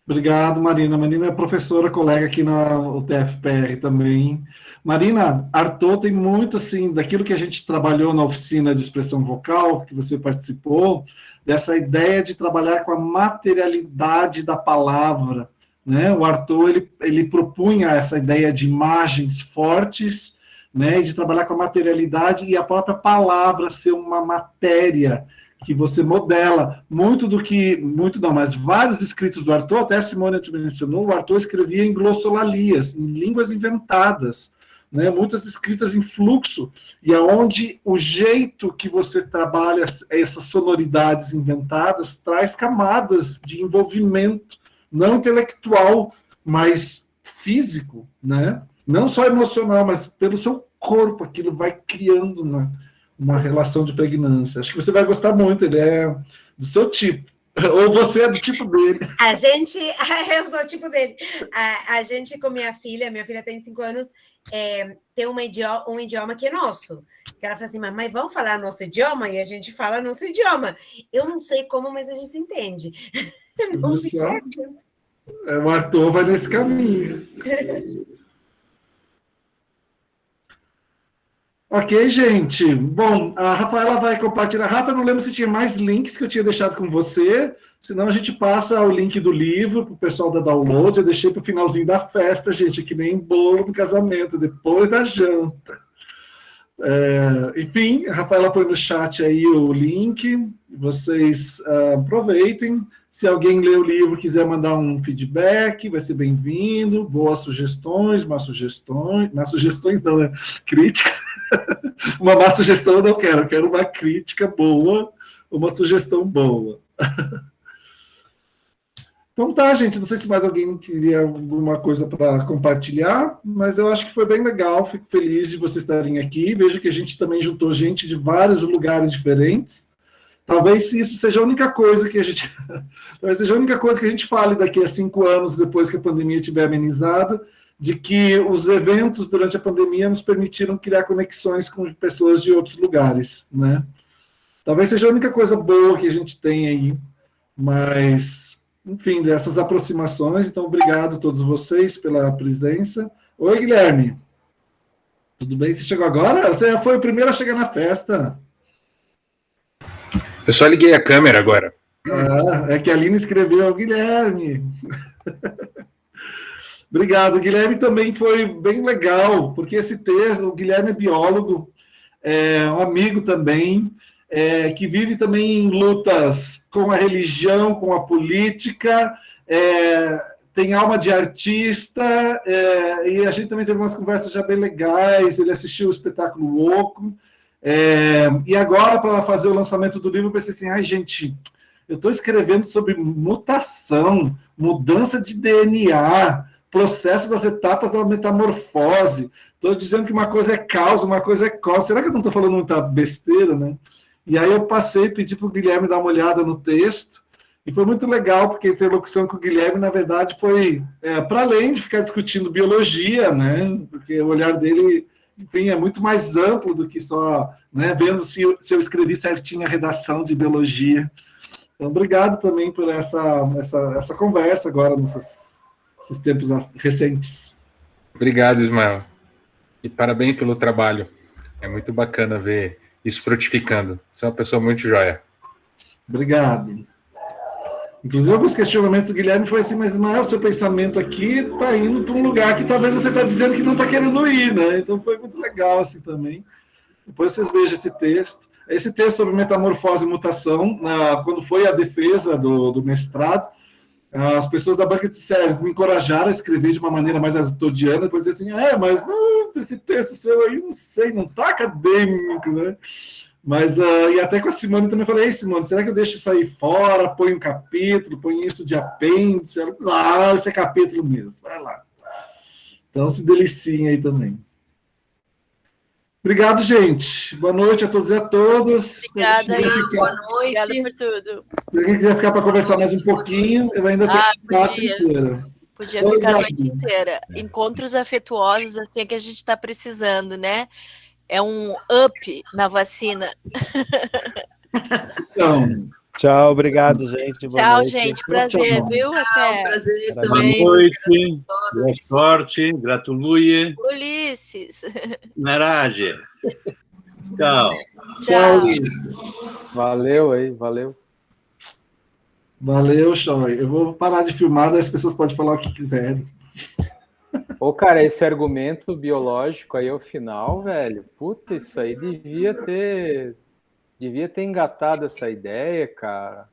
Obrigado, Marina. Marina é professora, colega aqui na UTFPR também. Marina, Arthur tem muito, assim, daquilo que a gente trabalhou na oficina de expressão vocal, que você participou, dessa ideia de trabalhar com a materialidade da palavra, né? O Arthur, ele propunha essa ideia de imagens fortes, né, de trabalhar com a materialidade e a própria palavra ser uma matéria que você modela, mas vários escritos do Arthur, até a Simone mencionou, o Arthur escrevia em glossolalias, em línguas inventadas, né, muitas escritas em fluxo, e aonde o jeito que você trabalha essas sonoridades inventadas traz camadas de envolvimento, não intelectual, mas físico, né? Não só emocional, mas pelo seu corpo, aquilo vai criando uma relação de pregnância. Acho que você vai gostar muito, ele é do seu tipo. Ou você é do tipo dele. Eu sou o tipo dele. A gente com minha filha tem 5 anos, tem um idioma que é nosso. Que ela fala assim, mas vamos falar nosso idioma? E a gente fala nosso idioma. Eu não sei como, mas a gente se entende. Não se o Arthur vai nesse caminho. Ok, gente. Bom, a Rafaela vai compartilhar. Rafa, eu não lembro se tinha mais links que eu tinha deixado com você, senão a gente passa o link do livro para o pessoal da download. Eu deixei para o finalzinho da festa, gente, que nem bolo no casamento, depois da janta. Enfim, a Rafaela põe no chat aí o link, vocês aproveitem. Se alguém ler o livro e quiser mandar um feedback, vai ser bem-vindo. Boas sugestões, más sugestões não, né? Crítica. Uma má sugestão eu não quero, eu quero uma crítica boa, uma sugestão boa. Então tá, gente, não sei se mais alguém queria alguma coisa para compartilhar, mas eu acho que foi bem legal, fico feliz de vocês estarem aqui, vejo que a gente também juntou gente de vários lugares diferentes. Talvez isso seja a única coisa que a gente... Talvez seja a única coisa que a gente fale daqui a 5 anos, depois que a pandemia estiver amenizada, de que os eventos durante a pandemia nos permitiram criar conexões com pessoas de outros lugares, né? Talvez seja a única coisa boa que a gente tem aí, mas, enfim, dessas aproximações. Então, obrigado a todos vocês pela presença. Oi, Guilherme. Tudo bem? Você chegou agora? Você foi o primeiro a chegar na festa. Eu só liguei a câmera agora. Ah, é que a Aline escreveu, Guilherme. Obrigado. O Guilherme também foi bem legal, porque esse texto, o Guilherme é biólogo, é um amigo também, que vive também em lutas com a religião, com a política, tem alma de artista, e a gente também teve umas conversas já bem legais, ele assistiu o espetáculo Oco, e agora, para fazer o lançamento do livro, eu pensei assim, ai, gente, eu estou escrevendo sobre mutação, mudança de DNA, processo das etapas da metamorfose. Estou dizendo que uma coisa é causa, uma coisa é causa. Será que eu não estou falando muita besteira, né? E aí eu passei, pedi para o Guilherme dar uma olhada no texto, e foi muito legal, porque a interlocução com o Guilherme, na verdade, foi para além de ficar discutindo biologia, né? Porque o olhar dele, enfim, é muito mais amplo do que só, né, vendo se eu escrevi certinho a redação de biologia. Então, obrigado também por essa conversa agora, nesses tempos recentes. Obrigado, Ismael. E parabéns pelo trabalho. É muito bacana ver isso frutificando. Você é uma pessoa muito joia. Obrigado. Inclusive, alguns questionamentos do Guilherme foi assim, mas Ismael, seu pensamento aqui está indo para um lugar que talvez você está dizendo que não está querendo ir, né? Então foi muito legal assim também. Depois vocês vejam esse texto. Esse texto sobre metamorfose e mutação, quando foi a defesa do mestrado, as pessoas da banca de séries me encorajaram a escrever de uma maneira mais aristoteliana, depois dizer assim, mas esse texto seu aí, não sei, não está acadêmico, né? Mas, e até com a Simone também falei, ei, Simone, será que eu deixo isso aí fora, põe um capítulo, põe isso de apêndice? Ela, isso é capítulo mesmo, vai lá. Então, se deliciem aí também. Obrigado, gente. Boa noite a todos e a todas. Obrigada, boa noite. Obrigada por tudo. Se alguém quiser ficar para conversar mais um pouquinho, eu ainda tenho a classe inteira. Podia ficar a noite inteira. Encontros afetuosos, assim, é que a gente está precisando, né? É um up na vacina. Então, tchau, obrigado, gente. Tchau, noite. Gente. Prazer, viu? Até. Prazer também. Boa noite. Boa sorte. Gratuluję. Ulisses. Narage. Tchau. Tchau. Valeu aí, valeu. Valeu, Choi. Eu vou parar de filmar, daí as pessoas podem falar o que quiserem. Ô, cara, esse argumento biológico aí ao final, velho, puta, isso aí devia ter engatado essa ideia, cara.